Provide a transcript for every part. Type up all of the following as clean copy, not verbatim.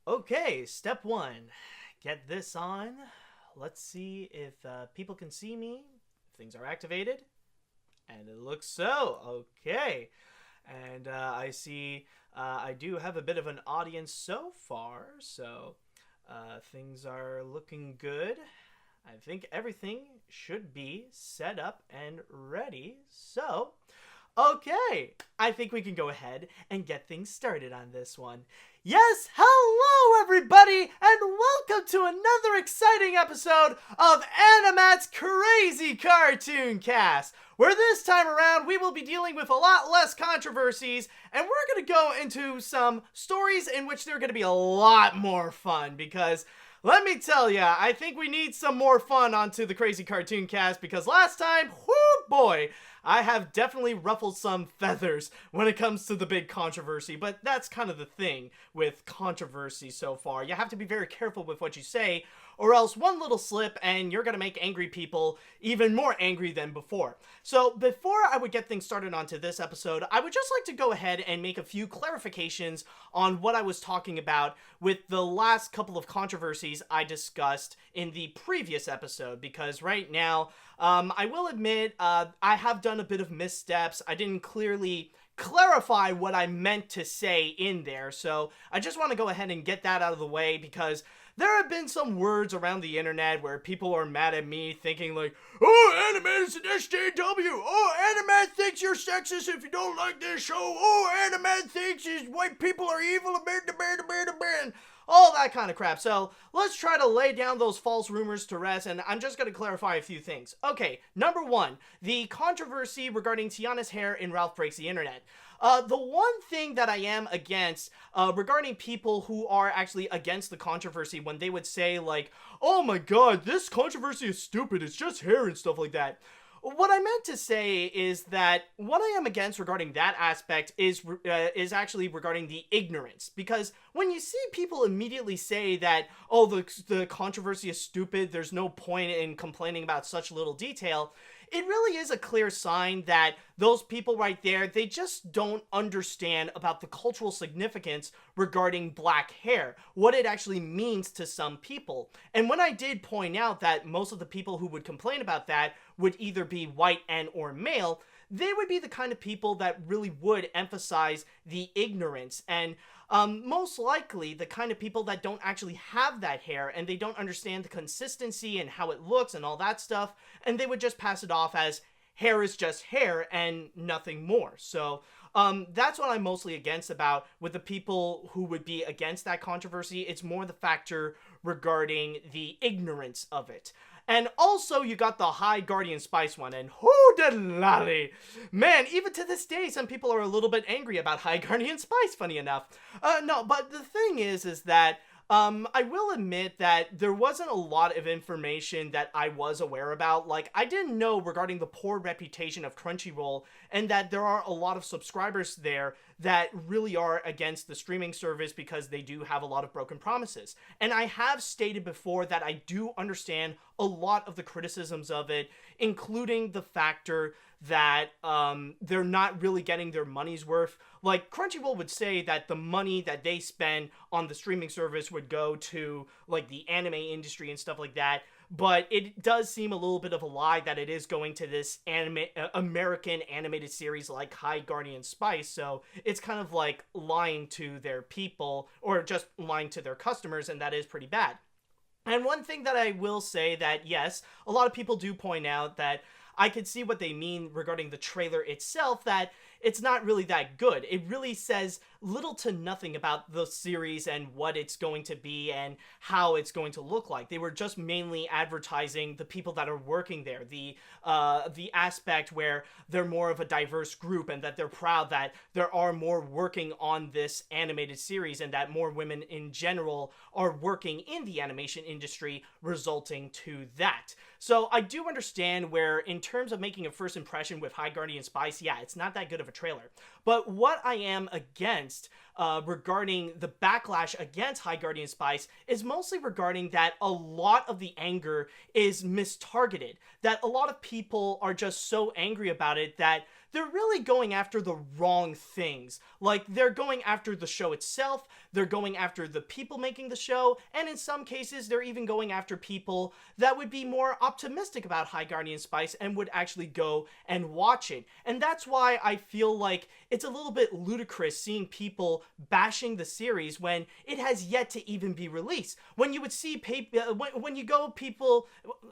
Okay, step one. Get this on. Let's see if people can see me. Things are activated. And it looks so. Okay. And I see I do have a bit of an audience so far. So things are looking good. I think everything should be set up and ready. So, okay, I think we can go ahead and get things started on this one. Yes, hello everybody, and welcome to another exciting episode of AniMat's Crazy Cartoon Cast, where this time around we will be dealing with a lot less controversies, and we're going to go into some stories in which they're going to be a lot more fun, because let me tell ya, I think we need some more fun onto the Crazy Cartoon Cast, because last time, whoo boy, I have definitely ruffled some feathers when it comes to the big controversy, but that's kind of the thing with controversy so far. You have to be very careful with what you say, or else one little slip and you're gonna make angry people even more angry than before. So before I would get things started onto this episode, I would just like to go ahead and make a few clarifications on what I was talking about with the last couple of controversies I discussed in the previous episode, because right now, I will admit, I have done a bit of missteps. I didn't clearly clarify what I meant to say in there, so I just want to go ahead and get that out of the way, because there have been some words around the internet where people are mad at me thinking like, oh, AniMat is an SJW, oh, AniMat thinks you're sexist if you don't like this show, oh, AniMat thinks white people are evil, all that kind of crap. So let's try to lay down those false rumors to rest, and I'm just going to clarify a few things. Okay, number one, the controversy regarding Tiana's hair in Ralph Breaks the Internet. The one thing that I am against regarding people who are actually against the controversy when they would say like, oh my god, this controversy is stupid, it's just hair and stuff like that. What I meant to say is that what I am against regarding that aspect is actually regarding the ignorance. Because when you see people immediately say that, oh, the controversy is stupid, there's no point in complaining about such little detail, it really is a clear sign that those people right there, they just don't understand about the cultural significance regarding black hair, what it actually means to some people. And when I did point out that most of the people who would complain about that would either be white and or male, they would be the kind of people that really would emphasize the ignorance and most likely the kind of people that don't actually have that hair and they don't understand the consistency and how it looks and all that stuff, and they would just pass it off as hair is just hair and nothing more. So that's what I'm mostly against about with the people who would be against that controversy. It's more the factor regarding the ignorance of it. And also, you got the High Guardian Spice one, and hoo-da-lally! Man, even to this day, some people are a little bit angry about High Guardian Spice, funny enough. No, but the thing is that I will admit that there wasn't a lot of information that I was aware about. Like, I didn't know regarding the poor reputation of Crunchyroll, and that there are a lot of subscribers there that really are against the streaming service because they do have a lot of broken promises. And I have stated before that I do understand a lot of the criticisms of it, including the factor that they're not really getting their money's worth. Like, Crunchyroll would say that the money that they spend on the streaming service would go to, like, the anime industry and stuff like that, but it does seem a little bit of a lie that it is going to this American animated series like High Guardian Spice, so it's kind of like lying to their people, or just lying to their customers, and that is pretty bad. And one thing that I will say that, yes, a lot of people do point out that I could see what they mean regarding the trailer itself, that it's not really that good. It really says little to nothing about the series and what it's going to be and how it's going to look like. They were just mainly advertising the people that are working there, the aspect where they're more of a diverse group and that they're proud that there are more working on this animated series and that more women in general are working in the animation industry, resulting to that. So I do understand where, in terms of making a first impression with High Guardian Spice, yeah, it's not that good of a trailer. But what I am against regarding the backlash against High Guardian Spice is mostly regarding that a lot of the anger is mistargeted. That a lot of people are just so angry about it that they're really going after the wrong things. Like, they're going after the show itself, they're going after the people making the show, and in some cases, they're even going after people that would be more optimistic about High Guardian Spice and would actually go and watch it. And that's why I feel like it's a little bit ludicrous seeing people bashing the series when it has yet to even be released. When you would see when you go people,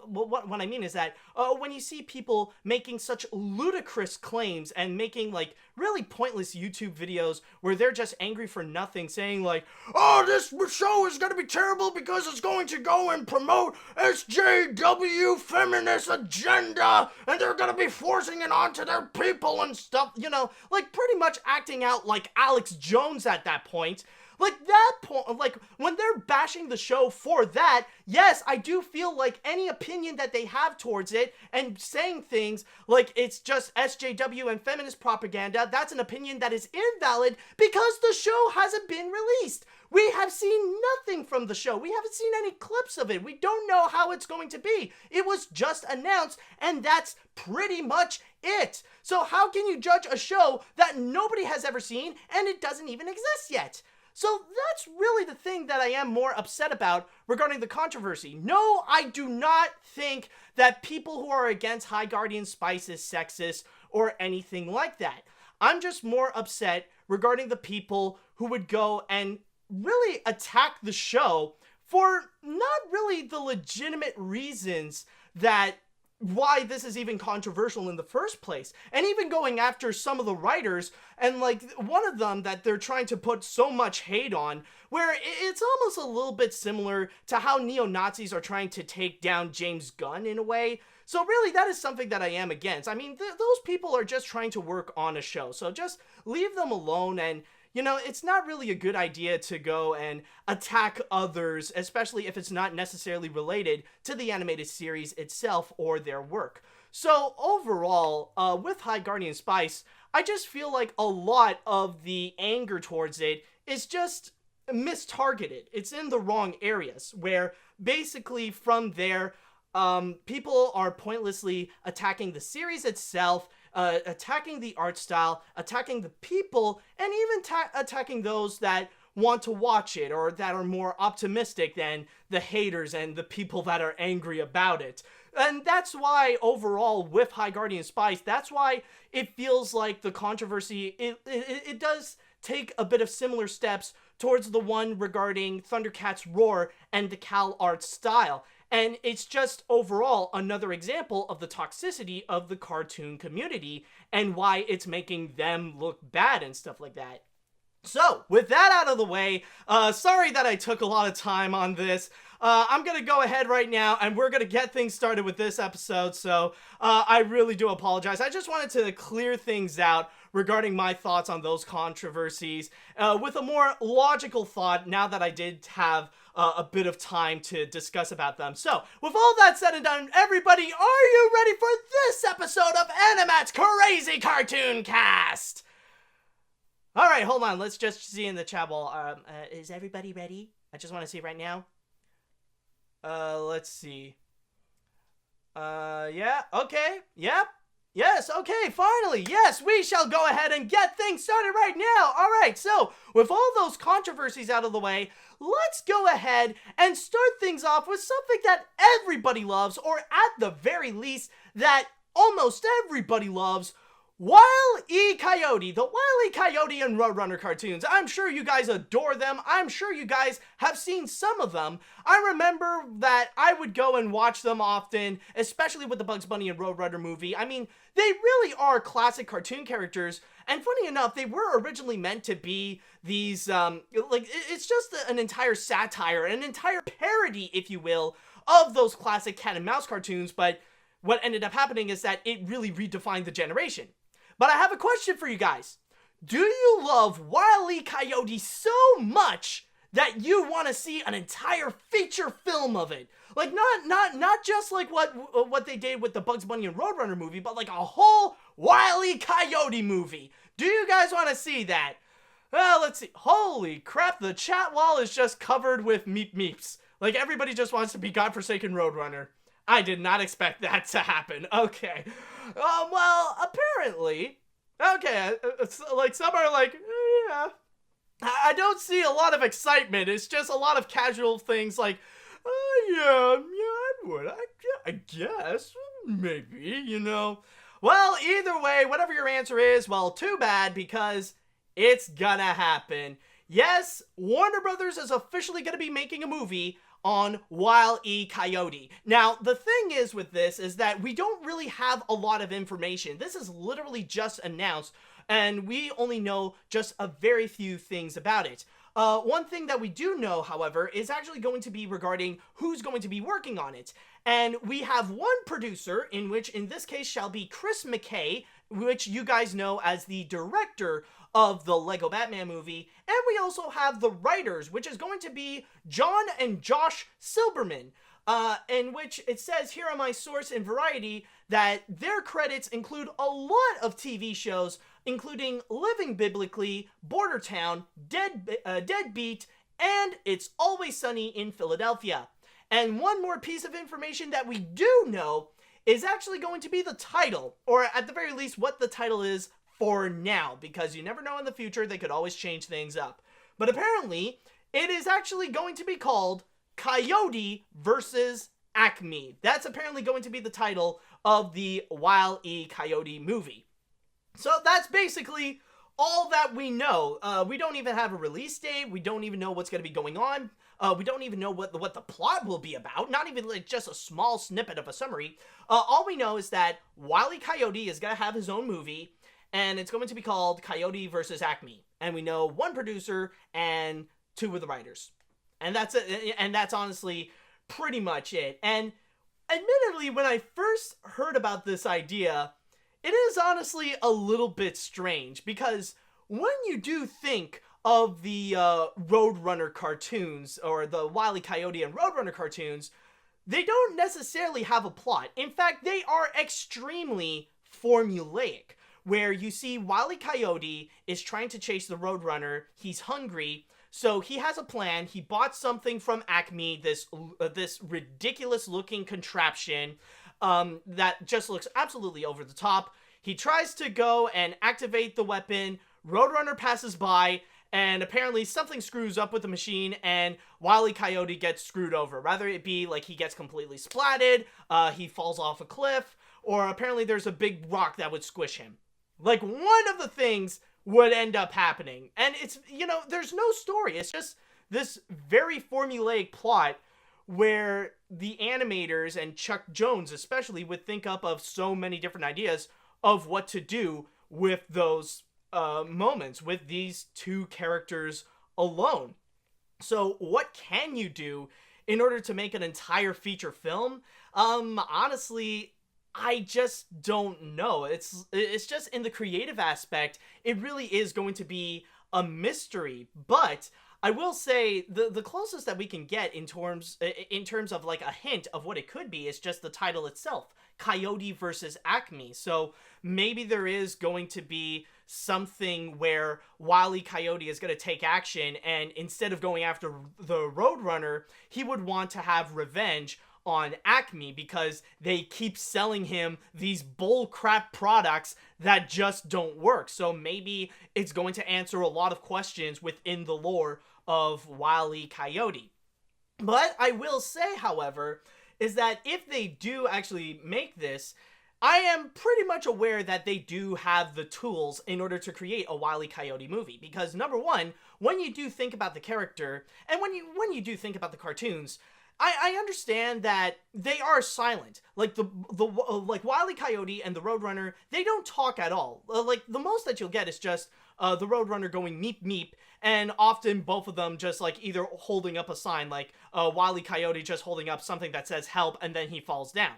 what I mean is that when you see people making such ludicrous claims and making like really pointless YouTube videos where they're just angry for nothing, saying like, oh, this show is going to be terrible because it's going to go and promote SJW feminist agenda and they're going to be forcing it onto their people and stuff, you know, like pretty much acting out like Alex Jones at that point. Like, that point, like, when they're bashing the show for that, yes, I do feel like any opinion that they have towards it and saying things like it's just SJW and feminist propaganda, that's an opinion that is invalid because the show hasn't been released. We have seen nothing from the show. We haven't seen any clips of it. We don't know how it's going to be. It was just announced, and that's pretty much it. So how can you judge a show that nobody has ever seen and it doesn't even exist yet? So that's really the thing that I am more upset about regarding the controversy. No, I do not think that people who are against High Guardian Spice is sexist or anything like that. I'm just more upset regarding the people who would go and really attack the show for not really the legitimate reasons that why this is even controversial in the first place, and even going after some of the writers, and like one of them that they're trying to put so much hate on, where it's almost a little bit similar to how neo-Nazis are trying to take down James Gunn in a way. So really, that is something that I am against. I mean, those people are just trying to work on a show, so just leave them alone. And you know, it's not really a good idea to go and attack others, especially if it's not necessarily related to the animated series itself or their work. So overall, with High Guardian Spice, I just feel like a lot of the anger towards it is just mistargeted. It's in the wrong areas, where basically from there, people are pointlessly attacking the series itself, attacking the art style, attacking the people, and even attacking those that want to watch it or that are more optimistic than the haters and the people that are angry about it. And that's why overall with High Guardian Spice, that's why it feels like the controversy, it does take a bit of similar steps towards the one regarding Thundercats Roar and the Cal art style. And it's just overall another example of the toxicity of the cartoon community and why it's making them look bad and stuff like that. So, with that out of the way, sorry that I took a lot of time on this. I'm gonna go ahead right now and we're gonna get things started with this episode, so I really do apologize. I just wanted to clear things out regarding my thoughts on those controversies with a more logical thought now that I did have a bit of time to discuss about them. So, with all that said and done, everybody, are you ready for this episode of AniMat's Crazy Cartoon Cast? Alright, hold on, let's just see in the chat wall. Is everybody ready? I just want to see right now. Let's see. Yeah, okay, yep. Yes, okay, finally, yes, we shall go ahead and get things started right now. All right, so with all those controversies out of the way, let's go ahead and start things off with something that everybody loves, or at the very least, that almost everybody loves, Wile E. Coyote, the Wile E. Coyote and Roadrunner cartoons. I'm sure you guys adore them. I'm sure you guys have seen some of them. I remember that I would go and watch them often, especially with the Bugs Bunny and Roadrunner movie. I mean, they really are classic cartoon characters, and funny enough, they were originally meant to be these, it's just an entire satire, an entire parody, if you will, of those classic cat and mouse cartoons, but what ended up happening is that it really redefined the generation. But I have a question for you guys. Do you love Wile E. Coyote so much that you want to see an entire feature film of it? Like, not just like what they did with the Bugs Bunny and Roadrunner movie, but like a whole Wile E. Coyote movie. Do you guys want to see that? Well, let's see. Holy crap, the chat wall is just covered with meep meeps. Like, everybody just wants to be godforsaken Roadrunner. I did not expect that to happen. Okay. Well, apparently, Okay, like some are like, yeah. I don't see a lot of excitement. It's just a lot of casual things like, yeah, I would. I guess. Maybe, Well, either way, whatever your answer is, well, too bad, because it's gonna happen. Yes, Warner Brothers is officially gonna be making a movie on Wile E. Coyote. Now, the thing is with this is that we don't really have a lot of information. This is literally just announced, and we only know just a very few things about it. One thing that we do know, however, is actually going to be regarding who's going to be working on it. And we have one producer, in which in this case shall be Chris McKay, which you guys know as the director of the Lego Batman movie. And we also have the writers, which is going to be John and Josh Silberman, in which it says here on my source in Variety that their credits include a lot of TV shows, including Living Biblically, Border Town, Deadbeat, and It's Always Sunny in Philadelphia. And one more piece of information that we do know is actually going to be the title, or at the very least what the title is for now, because you never know in the future, they could always change things up. But apparently, it is actually going to be called Coyote versus Acme. That's apparently going to be the title of the Wile E. Coyote movie. So that's basically all that we know. We don't even have a release date. We don't even know what's going to be going on. We don't even know what the plot will be about. Not even like just a small snippet of a summary. All we know is that Wile E. Coyote is going to have his own movie, and it's going to be called Coyote versus Acme. And we know one producer and two of the writers. And that's it. And that's honestly pretty much it. And admittedly, when I first heard about this idea, it is honestly a little bit strange, because when you do think of the Roadrunner cartoons, or the Wile E. Coyote and Roadrunner cartoons, they don't necessarily have a plot. In fact, they are extremely formulaic, where you see Wile E. Coyote is trying to chase the Roadrunner. He's hungry, so he has a plan. He bought something from Acme, this ridiculous-looking contraption that just looks absolutely over the top. He tries to go and activate the weapon. Roadrunner passes by, and apparently something screws up with the machine, and Wile E. Coyote gets screwed over. Rather it be like he gets completely splatted, he falls off a cliff, or apparently there's a big rock that would squish him. Like, one of the things would end up happening. And it's, there's no story. It's just this very formulaic plot where the animators, and Chuck Jones especially, would think up of so many different ideas of what to do with those moments, with these two characters alone. So what can you do in order to make an entire feature film? Honestly, I just don't know. It's just in the creative aspect, it really is going to be a mystery. But I will say the closest that we can get in terms of like a hint of what it could be is just the title itself, Coyote versus Acme. So maybe there is going to be something where Wile E. Coyote is going to take action, and instead of going after the Roadrunner, he would want to have revenge on Acme because they keep selling him these bullcrap products that just don't work. So maybe it's going to answer a lot of questions within the lore of Wile E. Coyote. But I will say, however, is that if they do actually make this, I am pretty much aware that they do have the tools in order to create a Wile E. Coyote movie. Because number one, when you do think about the character, and when you do think about the cartoons, I understand that they are silent. Like like Wile E. Coyote and the Roadrunner, they don't talk at all. Like the most that you'll get is just the Roadrunner going meep meep, and often both of them just like either holding up a sign, like Wile E. Coyote just holding up something that says help, and then he falls down.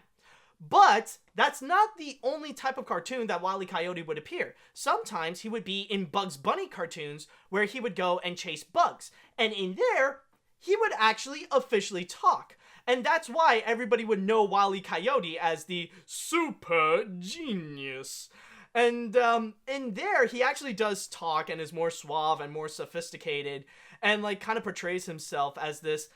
But that's not the only type of cartoon that Wile E. Coyote would appear. Sometimes he would be in Bugs Bunny cartoons where he would go and chase bugs. And in there, he would actually officially talk. And that's why everybody would know Wile E. Coyote as the super genius. And in there, he actually does talk and is more suave and more sophisticated, and like kind of portrays himself as this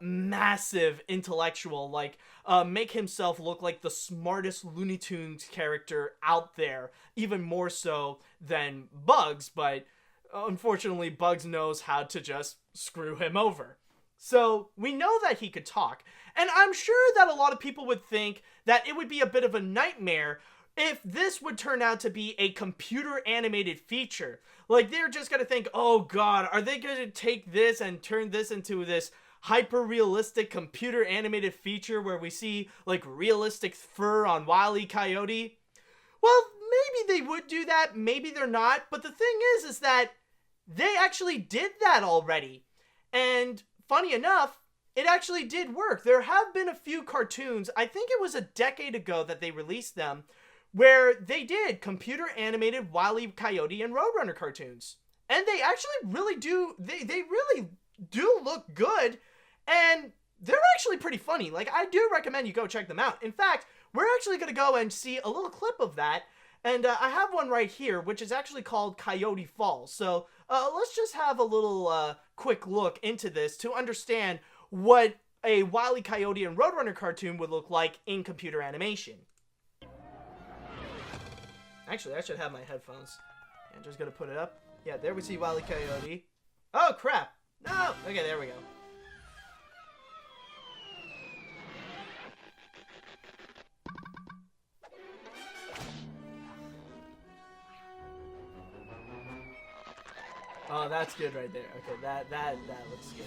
massive intellectual, like make himself look like the smartest Looney Tunes character out there, even more so than Bugs, but unfortunately Bugs knows how to just screw him over. So we know that he could talk, and I'm sure that a lot of people would think that it would be a bit of a nightmare if this would turn out to be a computer animated feature. Like, they're just gonna think, oh god, are they gonna take this and turn this into this hyper-realistic computer animated feature where we see, like, realistic fur on Wile E. Coyote? Well, maybe they would do that, maybe they're not, but the thing is that they actually did that already. And funny enough, it actually did work. There have been a few cartoons, I think it was a decade ago that they released them, where they did computer animated Wile E. Coyote and Roadrunner cartoons. And they actually really do, they really do look good, and they're actually pretty funny. Like, I do recommend you go check them out. In fact, we're actually going to go and see a little clip of that, and I have one right here, which is actually called Coyote Falls. So let's just have a little quick look into this to understand what a Wile E. Coyote and Roadrunner cartoon would look like in computer animation. Actually, I should have my headphones. I'm just gonna put it up. Yeah, there we see Wile E. Coyote. Oh, crap! No! Okay, there we go. Oh, that's good right there. Okay, that looks good.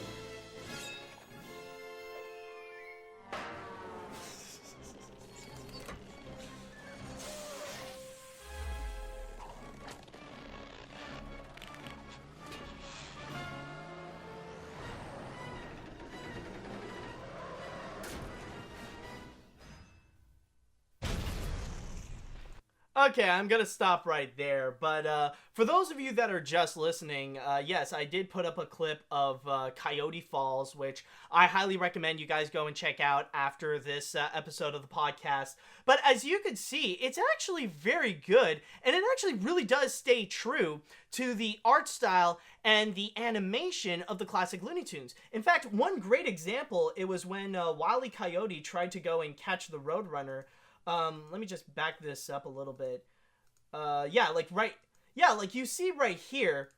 Okay, I'm gonna stop right there, but for those of you that are just listening, yes, I did put up a clip of Coyote Falls, which I highly recommend you guys go and check out after this episode of the podcast. But as you can see, it's actually very good, and it actually really does stay true to the art style and the animation of the classic Looney Tunes. In fact, one great example, it was when Wile E. Coyote tried to go and catch the Roadrunner. Let me just back this up a little bit. Yeah, like you see right here,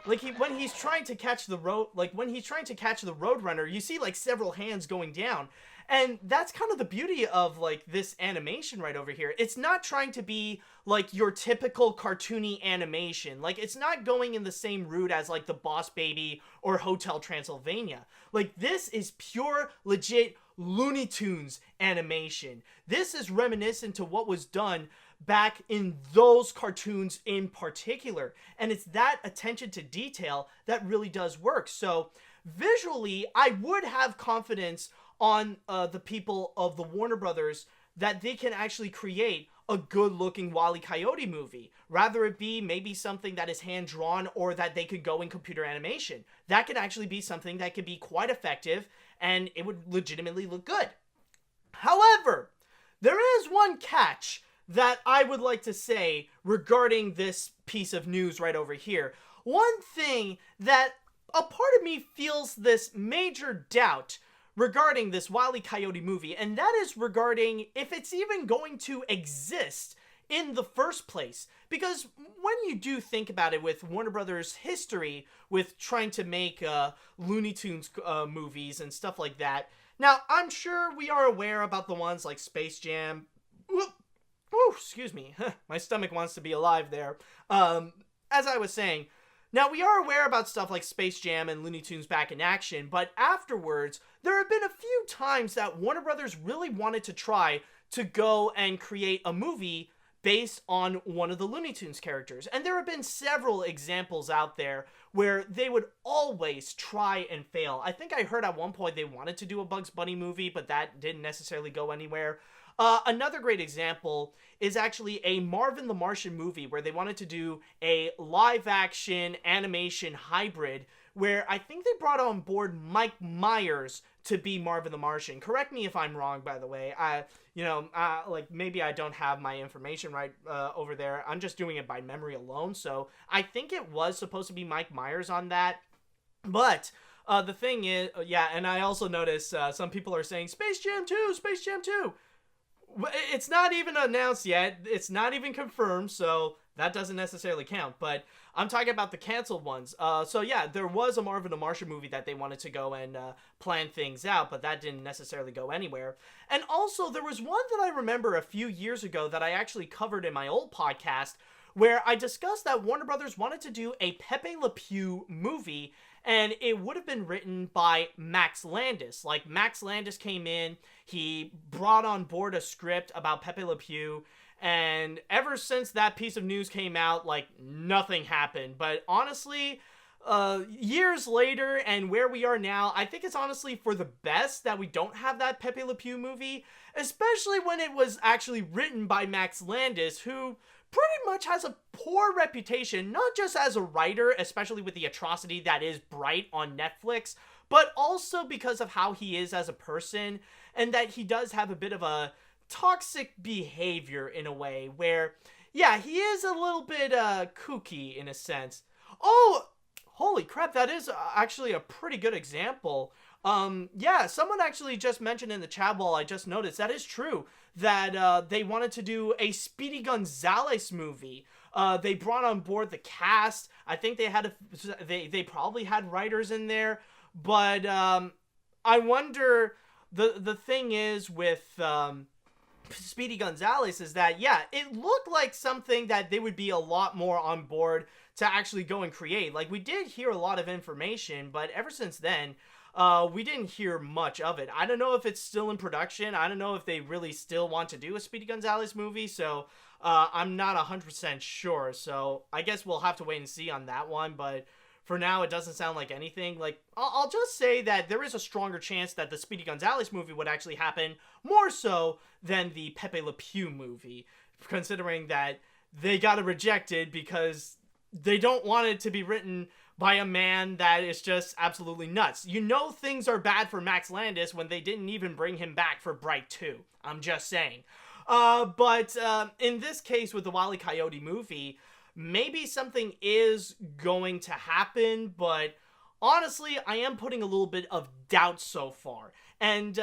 like when he's trying to catch the Roadrunner, you see like several hands going down. And that's kind of the beauty of like this animation right over here. It's not trying to be like your typical cartoony animation. Like, it's not going in the same route as like the Boss Baby or Hotel Transylvania. Like, this is pure, legit Looney Tunes animation. This is reminiscent to what was done back in those cartoons in particular. And it's that attention to detail that really does work. So visually, I would have confidence on the people of the Warner Brothers that they can actually create a good-looking Wile E. Coyote movie. Rather it be maybe something that is hand-drawn or that they could go in computer animation. That could actually be something that could be quite effective and it would legitimately look good. However, there is one catch that I would like to say regarding this piece of news right over here. One thing that a part of me feels this major doubt regarding this Wile E. Coyote movie, and that is regarding if it's even going to exist in the first place. Because when you do think about it, with Warner Brothers' history with trying to make Looney Tunes movies and stuff like that, now I'm sure we are aware about the ones like Space Jam. Oh, excuse me, my stomach wants to be alive there. As I was saying, now we are aware about stuff like Space Jam and Looney Tunes Back in Action, but afterwards, there have been a few times that Warner Brothers really wanted to try to go and create a movie based on one of the Looney Tunes characters. And there have been several examples out there where they would always try and fail. I think I heard at one point they wanted to do a Bugs Bunny movie, but that didn't necessarily go anywhere. Another great example is actually a Marvin the Martian movie where they wanted to do a live-action animation hybrid where I think they brought on board Mike Myers to be Marvin the Martian. Correct me if I'm wrong, by the way. Like, maybe I don't have my information right over there. I'm just doing it by memory alone, so I think it was supposed to be Mike Myers on that. But The thing is, yeah, and I also noticed some people are saying Space Jam 2, Space Jam 2. It's not even announced yet. It's not even confirmed, so that doesn't necessarily count. But I'm talking about the canceled ones. So yeah, there was a Marvin the Martian movie that they wanted to go and plan things out, but that didn't necessarily go anywhere. And also, there was one that I remember a few years ago that I actually covered in my old podcast, where I discussed that Warner Brothers wanted to do a Pepe Le Pew movie, and it would have been written by Max Landis. Like, Max Landis came in, he brought on board a script about Pepe Le Pew, and ever since that piece of news came out, like, nothing happened. But honestly, years later and where we are now, I think it's honestly for the best that we don't have that Pepe Le Pew movie, especially when it was actually written by Max Landis, who pretty much has a poor reputation, not just as a writer, especially with the atrocity that is Bright on Netflix, but also because of how he is as a person, and that he does have a bit of a toxic behavior in a way where, yeah, he is a little bit kooky in a sense. Oh, holy crap, that is actually a pretty good example. Yeah, someone actually just mentioned in the chat wall, I just noticed, that is true, that they wanted to do a Speedy Gonzalez movie. They brought on board the cast. I think they probably had writers in there, but I wonder, the thing is with Speedy Gonzalez is that, yeah, it looked like something that they would be a lot more on board to actually go and create. Like, we did hear a lot of information, but ever since then, we didn't hear much of it. I don't know if it's still in production. I don't know if they really still want to do a Speedy Gonzalez movie, so I'm not 100% sure. So I guess we'll have to wait and see on that one, but for now, it doesn't sound like anything. Like, I'll just say that there is a stronger chance that the Speedy Gonzalez movie would actually happen, more so than the Pepe Le Pew movie, considering that they got it rejected because they don't want it to be written by a man that is just absolutely nuts. You know things are bad for Max Landis when they didn't even bring him back for Bright 2. I'm just saying. But in this case with the Wile E. Coyote movie, maybe something is going to happen, but honestly, I am putting a little bit of doubt so far. And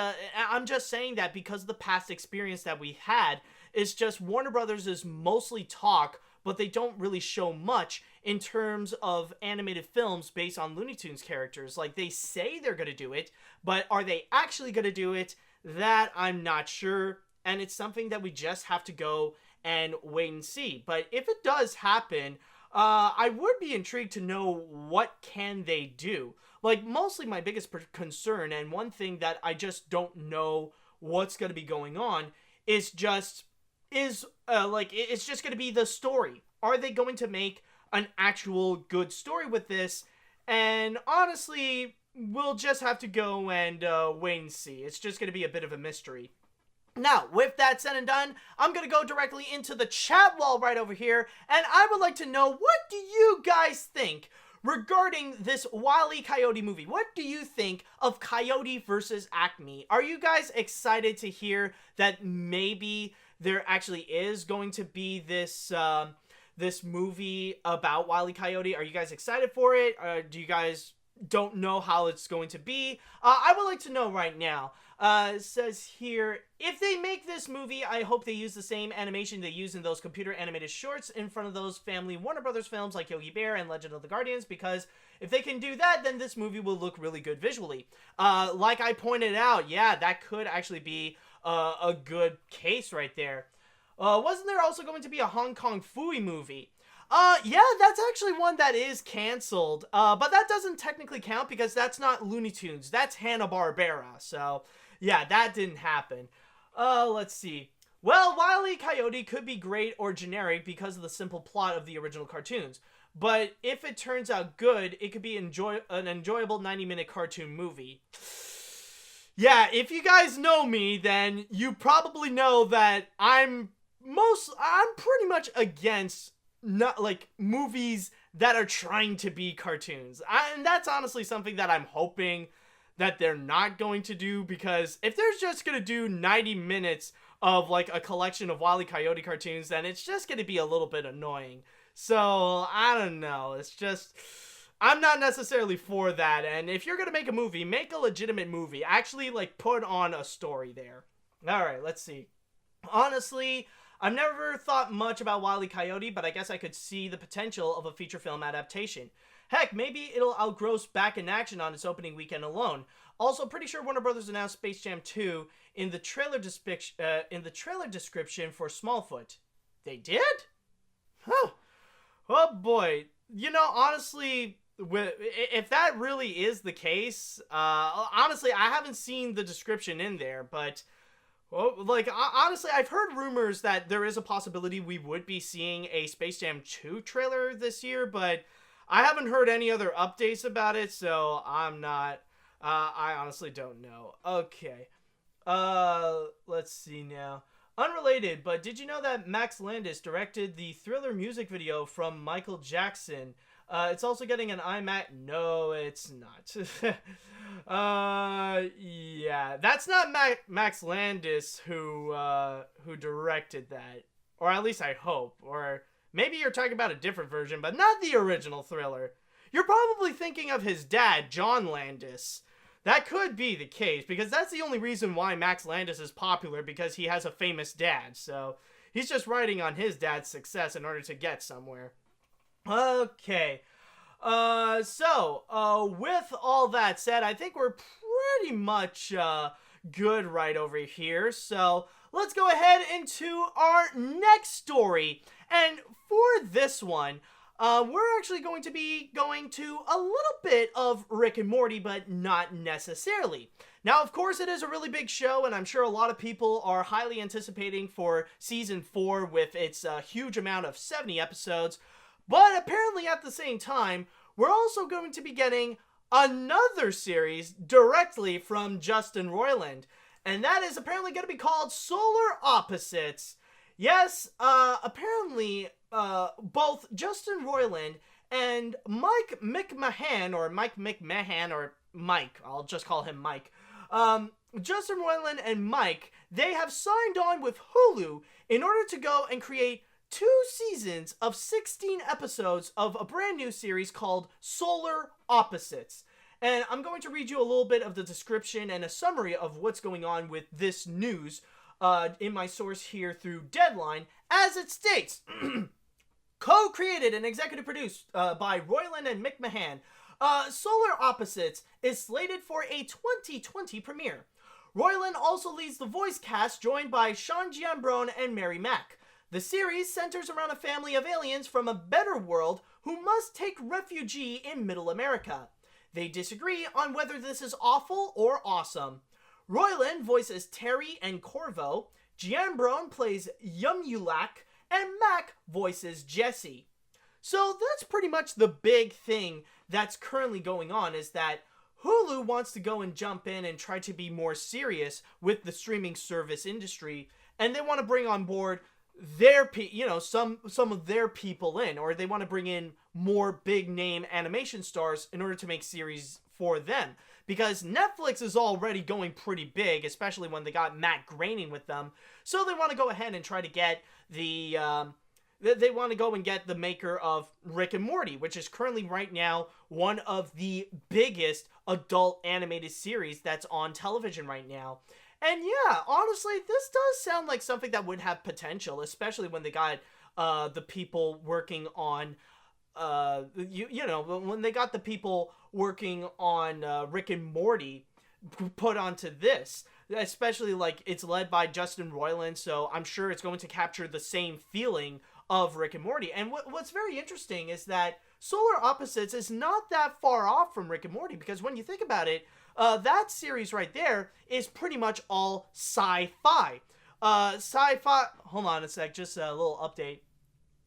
I'm just saying that because of the past experience that we had, it's just Warner Brothers is mostly talk, but they don't really show much in terms of animated films based on Looney Tunes characters. Like, they say they're going to do it, but are they actually going to do it? That I'm not sure, and it's something that we just have to go and wait and see. But if it does happen, I would be intrigued to know what can they do. Like, mostly my biggest concern, and one thing that I just don't know what's going to be going on, it's just going to be the story. Are they going to make an actual good story with this? And honestly, we'll just have to go and wait and see. It's just going to be a bit of a mystery. Now, with that said and done, I'm going to go directly into the chat wall right over here, and I would like to know, what do you guys think regarding this Wile E. Coyote movie? What do you think of Coyote versus Acme? Are you guys excited to hear that maybe there actually is going to be this this movie about Wile E. Coyote? Are you guys excited for it? Do you guys don't know how it's going to be? I would like to know right now. It says here, if they make this movie, I hope they use the same animation they use in those computer animated shorts in front of those family Warner Brothers films like Yogi Bear and Legend of the Guardians, because if they can do that, then this movie will look really good visually. Like I pointed out, yeah, that could actually be a good case right there. Wasn't there also going to be a Hong Kong Phooey movie? Yeah, that's actually one that is canceled, but that doesn't technically count because that's not Looney Tunes, that's Hanna-Barbera, so yeah, that didn't happen. Let's see. Well, Wile E. Coyote could be great or generic because of the simple plot of the original cartoons, but if it turns out good, it could be an enjoyable 90-minute cartoon movie. Yeah, if you guys know me, then you probably know that I'm pretty much against not like movies that are trying to be cartoons. And that's honestly something that I'm hoping that they're not going to do, because if they're just going to do 90 minutes of like a collection of Wile E. Coyote cartoons, then it's just going to be a little bit annoying. So, I don't know. It's just, I'm not necessarily for that. And if you're going to make a movie, make a legitimate movie. Actually, like, put on a story there. All right, let's see. Honestly, I've never thought much about Wile E. Coyote, but I guess I could see the potential of a feature film adaptation. Heck, maybe it'll outgross Back in Action on its opening weekend alone. Also, pretty sure Warner Brothers announced Space Jam 2 in the trailer description for Smallfoot. They did? Huh. Oh boy. You know, honestly, if that really is the case, honestly, I haven't seen the description in there, but, well, like, honestly, I've heard rumors that there is a possibility we would be seeing a Space Jam 2 trailer this year, but I haven't heard any other updates about it, so I'm not, I honestly don't know. Okay. Let's see now. Unrelated, but did you know that Max Landis directed the Thriller music video from Michael Jackson? It's also getting an AniMat's. No, it's not. Yeah, that's not Max Landis who directed that, or at least I hope. Or maybe you're talking about a different version, but not the original Thriller. You're probably thinking of his dad, John Landis. That could be the case, because that's the only reason why Max Landis is popular, because he has a famous dad. So he's just riding on his dad's success in order to get somewhere. Okay. With all that said, I think we're pretty much good right over here. So let's go ahead into our next story. And for this one, we're actually going to be going to a little bit of Rick and Morty, but not necessarily. Now, of course, it is a really big show, and I'm sure a lot of people are highly anticipating for Season 4 with its huge amount of 70 episodes. But apparently at the same time, we're also going to be getting another series directly from Justin Roiland. And that is apparently going to be called Solar Opposites. Yes, apparently both Justin Roiland and Mike McMahan, or Mike, I'll just call him Mike. Justin Roiland and Mike, they have signed on with Hulu in order to go and create 2 seasons of 16 episodes of a brand new series called Solar Opposites. And I'm going to read you a little bit of the description and a summary of what's going on with this news in my source here through Deadline, as it states. Co-created and executive produced by Roiland and McMahan, Solar Opposites is slated for a 2020 premiere. Roiland also leads the voice cast, joined by Sean Giambrone and Mary Mack. The series centers around a family of aliens from a better world who must take refuge in Middle America. They disagree on whether this is awful or awesome. Roiland voices Terry and Corvo, Giambrone plays Yumulak, and Mac voices Jesse. So that's pretty much the big thing that's currently going on, is that Hulu wants to go and jump in and try to be more serious with the streaming service industry, and they want to bring on board their some of their people in, or they want to bring in more big name animation stars in order to make series for them, because Netflix is already going pretty big, especially when they got Matt Groening with them. So they want to go ahead and try to get the they want to go and get the maker of Rick and Morty, which is currently right now one of the biggest adult animated series that's on television right now. And yeah, honestly, this does sound like something that would have potential, especially when they got the people working on, when they got the people working on Rick and Morty put onto this. Especially, like, it's led by Justin Roiland, so I'm sure it's going to capture the same feeling of Rick and Morty. And what's very interesting is that Solar Opposites is not that far off from Rick and Morty, because when you think about it, that series right there is pretty much all sci-fi. Hold on a sec, just a little update.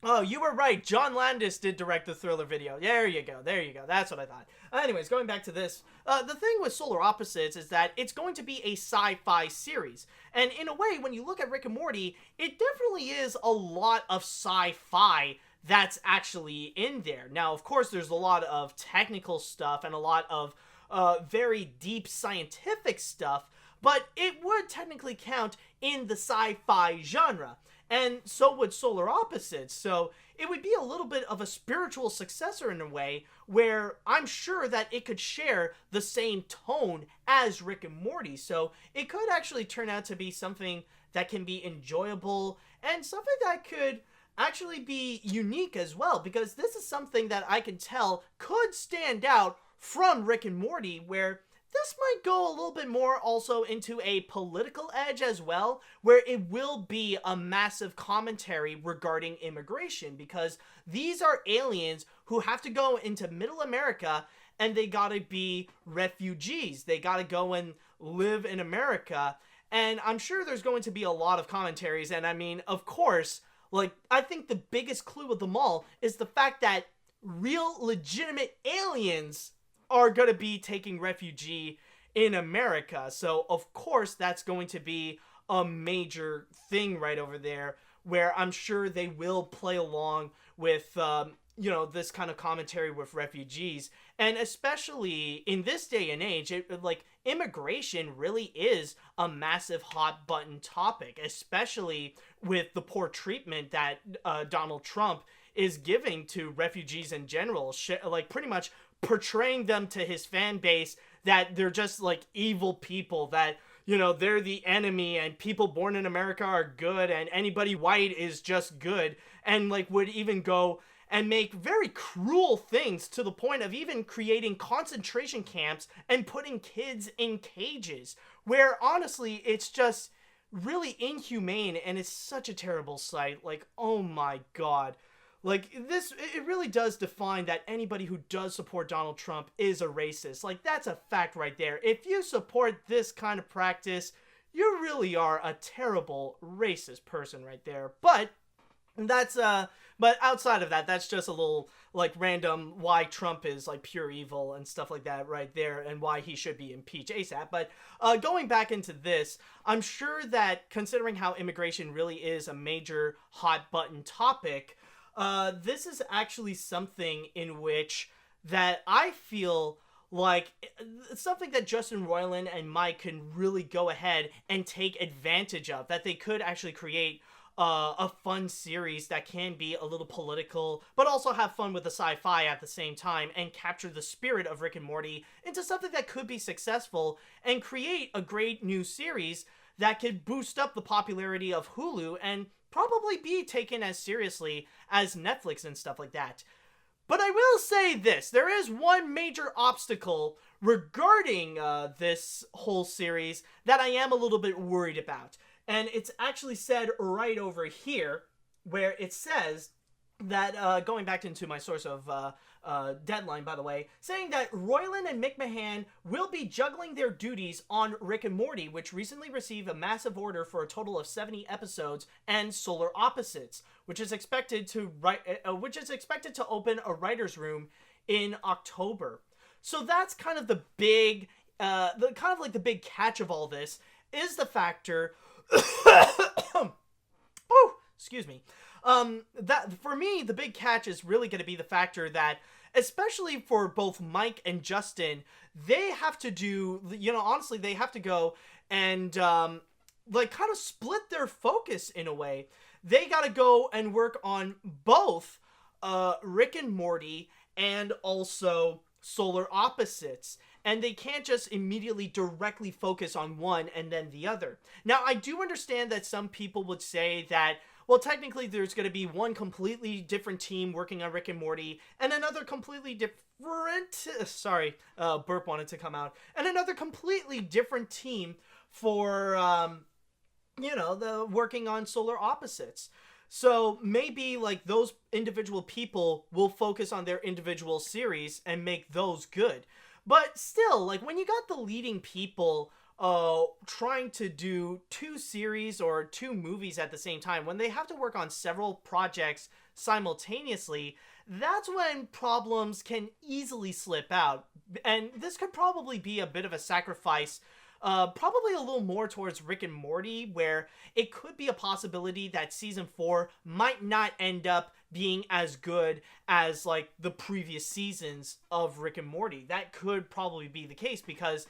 Oh, you were right. John Landis did direct the Thriller video. There you go. That's what I thought. Anyways, going back to this. The thing with Solar Opposites is that it's going to be a sci-fi series. And in a way, when you look at Rick and Morty, it definitely is a lot of sci-fi that's actually in there. Now, of course, there's a lot of technical stuff and a lot of very deep scientific stuff, but it would technically count in the sci-fi genre. and so would Solar Opposites. So it would be a little bit of a spiritual successor in a way, where I'm sure that it could share the same tone as Rick and Morty. So it could actually turn out to be something that can be enjoyable and something that could actually be unique as well, because this is something that I can tell could stand out from Rick and Morty, where this might go a little bit more also into a political edge as well, where it will be a massive commentary regarding immigration, because these are aliens who have to go into Middle America and they gotta be refugees. They gotta go and live in America. And I'm sure there's going to be a lot of commentaries. And I mean, of course, like, I think the biggest clue of them all is the fact that real legitimate aliens are going to be taking refugee in America. So, of course, that's going to be a major thing right over there, where I'm sure they will play along with, this kind of commentary with refugees. And especially in this day and age, immigration really is a massive hot button topic, especially with the poor treatment that Donald Trump is giving to refugees in general, pretty much portraying them to his fan base that they're just like evil people, that, they're the enemy and people born in America are good and anybody white is just good, and would even go and make very cruel things to the point of even creating concentration camps and putting kids in cages, where honestly it's just really inhumane and it's such a terrible sight. Oh my god. It really does define that anybody who does support Donald Trump is a racist. That's a fact right there. If you support this kind of practice, you really are a terrible racist person right there. But but outside of that, that's just a little, random why Trump is, pure evil and stuff like that right there, and why he should be impeached ASAP. But going back into this, I'm sure that considering how immigration really is a major hot-button topic, this is actually something in which that I feel like something that Justin Roiland and Mike can really go ahead and take advantage of, that they could actually create a fun series that can be a little political, but also have fun with the sci-fi at the same time, and capture the spirit of Rick and Morty into something that could be successful and create a great new series that could boost up the popularity of Hulu and probably be taken as seriously as Netflix and stuff like that. But I will say this, there is one major obstacle regarding this whole series that I am a little bit worried about. And it's actually said right over here, where it says that, going back into my source of Deadline, by the way, saying that Roiland and McMahan will be juggling their duties on Rick and Morty, which recently received a massive order for a total of 70 episodes, and Solar Opposites, which is expected to open a writer's room in October. So that's kind of the big, the big catch of all this is the factor. Oh, excuse me. That for me, the big catch is really going to be the factor that, especially for both Mike and Justin, they have to do, honestly, they have to go and, kind of split their focus in a way. They got to go and work on both, Rick and Morty and also Solar Opposites. And they can't just immediately directly focus on one and then the other. Now, I do understand that some people would say that, well, technically there's going to be one completely different team working on Rick and Morty, and another completely different, burp wanted to come out, and another completely different team for, the working on Solar Opposites. So maybe those individual people will focus on their individual series and make those good. But still, when you got the leading people trying to do two series or two movies at the same time, when they have to work on several projects simultaneously, that's when problems can easily slip out. And this could probably be a bit of a sacrifice, probably a little more towards Rick and Morty, where it could be a possibility that season 4 might not end up being as good as the previous seasons of Rick and Morty. That could probably be the case because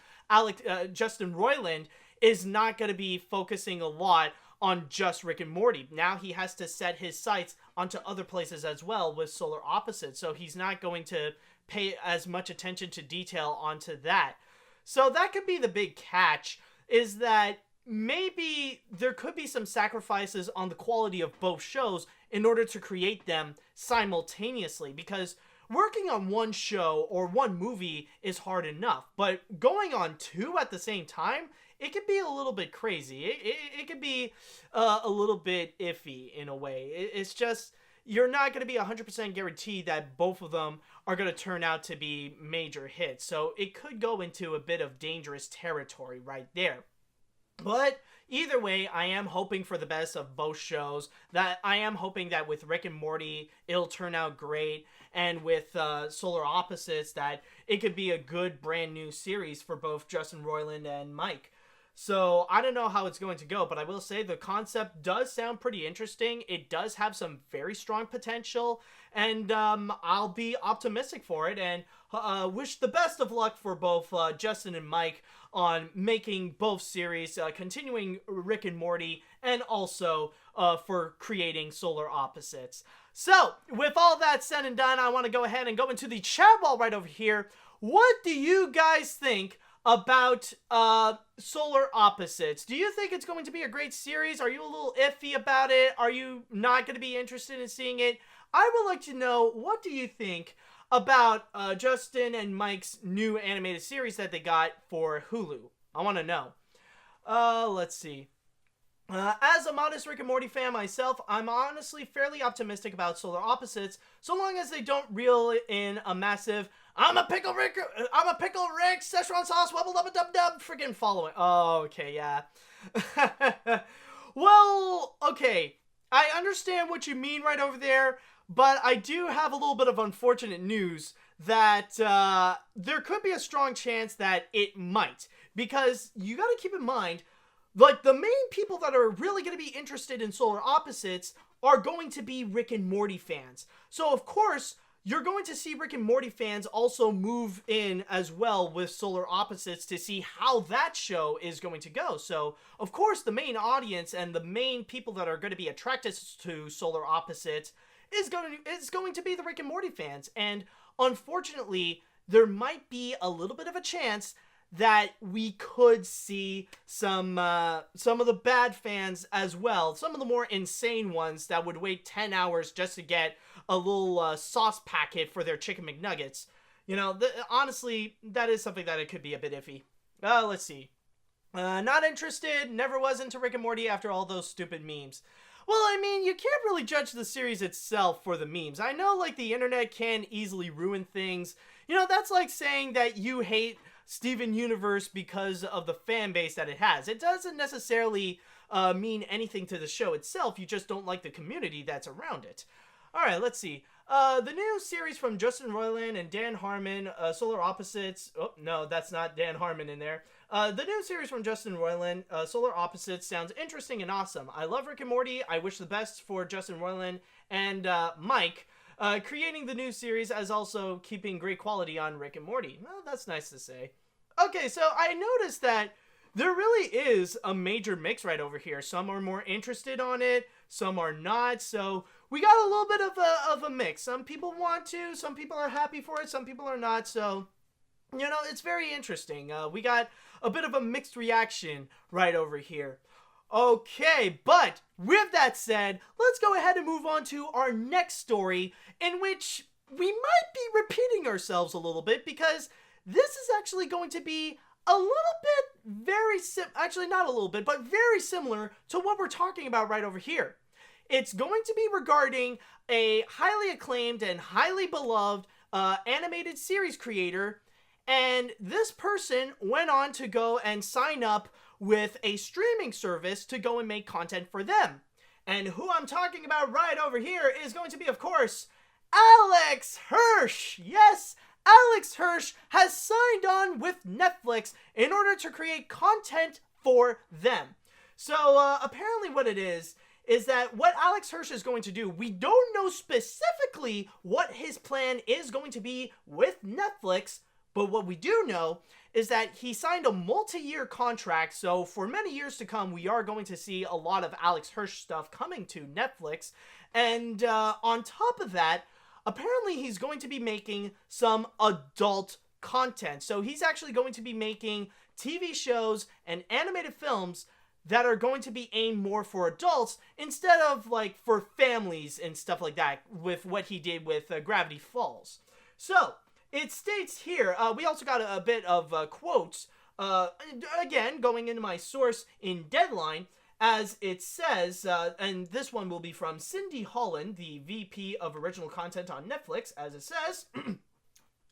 Justin Roiland is not going to be focusing a lot on just Rick and Morty. Now he has to set his sights onto other places as well with Solar Opposites, so he's not going to pay as much attention to detail onto that. So that could be the big catch, is that maybe there could be some sacrifices on the quality of both shows in order to create them simultaneously, because working on one show or one movie is hard enough, but going on two at the same time, it could be a little bit crazy. It could be a little bit iffy in a way. It's just, you're not going to be 100% guaranteed that both of them are going to turn out to be major hits. So it could go into a bit of dangerous territory right there. But either way, I am hoping for the best of both shows. That I am hoping that with Rick and Morty, it'll turn out great. And with Solar Opposites, that it could be a good brand new series for both Justin Roiland and Mike. So I don't know how it's going to go, but I will say the concept does sound pretty interesting. It does have some very strong potential, and I'll be optimistic for it, and wish the best of luck for both Justin and Mike on making both series, continuing Rick and Morty, and also for creating Solar Opposites. So, with all that said and done, I want to go ahead and go into the chat wall right over here. What do you guys think about Solar Opposites? Do you think it's going to be a great series? Are you a little iffy about it? Are you not going to be interested in seeing it? I would like to know, what do you think about Justin and Mike's new animated series that they got for Hulu? I want to know. Let's see. As a modest Rick and Morty fan myself, I'm honestly fairly optimistic about Solar Opposites, so long as they don't reel in a massive I'm a pickle Rick, Szechuan sauce, wubble dubba dub dub, freaking following. Oh, okay, yeah. Well, okay, I understand what you mean right over there, but I do have a little bit of unfortunate news that there could be a strong chance that it might, because you gotta keep in mind, like, the main people that are really going to be interested in Solar Opposites are going to be Rick and Morty fans. So, of course, you're going to see Rick and Morty fans also move in as well with Solar Opposites to see how that show is going to go. So, of course, the main audience and the main people that are going to be attracted to Solar Opposites is going to be the Rick and Morty fans. And, unfortunately, there might be a little bit of a chance that we could see some of the bad fans as well. Some of the more insane ones that would wait 10 hours just to get a little sauce packet for their chicken McNuggets. You know, honestly, that is something that it could be a bit iffy. Let's see. Not interested, never was into Rick and Morty after all those stupid memes. Well, I mean, you can't really judge the series itself for the memes. I know, like, the internet can easily ruin things. You know, that's like saying that you hate Steven Universe because of the fan base that it has. It doesn't necessarily mean anything to the show itself. You just don't like the community that's around it. Alright, let's see. The new series from Justin Roiland and Dan Harmon, Solar Opposites. Oh, no, that's not Dan Harmon in there. The new series from Justin Roiland, Solar Opposites, sounds interesting and awesome. I love Rick and Morty. I wish the best for Justin Roiland and Mike. Creating the new series as also keeping great quality on Rick and Morty. Well, that's nice to say. Okay, so I noticed that there really is a major mix right over here. Some are more interested on it, some are not, so we got a little bit of a mix. Some people want to, some people are happy for it, some people are not, so, you know, it's very interesting. We got a bit of a mixed reaction right over here. Okay, but with that said, let's go ahead and move on to our next story, in which we might be repeating ourselves a little bit, because this is actually going to be a little bit actually not a little bit, but very similar to what we're talking about right over here. It's going to be regarding a highly acclaimed and highly beloved animated series creator, and this person went on to go and sign up with a streaming service to go and make content for them. And who I'm talking about right over here is going to be, of course, Alex Hirsch! Yes, Alex Hirsch has signed on with Netflix in order to create content for them. So, apparently what it is that what Alex Hirsch is going to do, we don't know specifically what his plan is going to be with Netflix, but what we do know is that he signed a multi-year contract, so for many years to come, we are going to see a lot of Alex Hirsch stuff coming to Netflix. And on top of that, apparently he's going to be making some adult content. So he's actually going to be making TV shows and animated films that are going to be aimed more for adults instead of like for families and stuff like that, with what he did with Gravity Falls. So it states here, we also got a bit of quotes, again, going into my source in Deadline, as it says, and this one will be from Cindy Holland, the VP of Original Content on Netflix, as it says,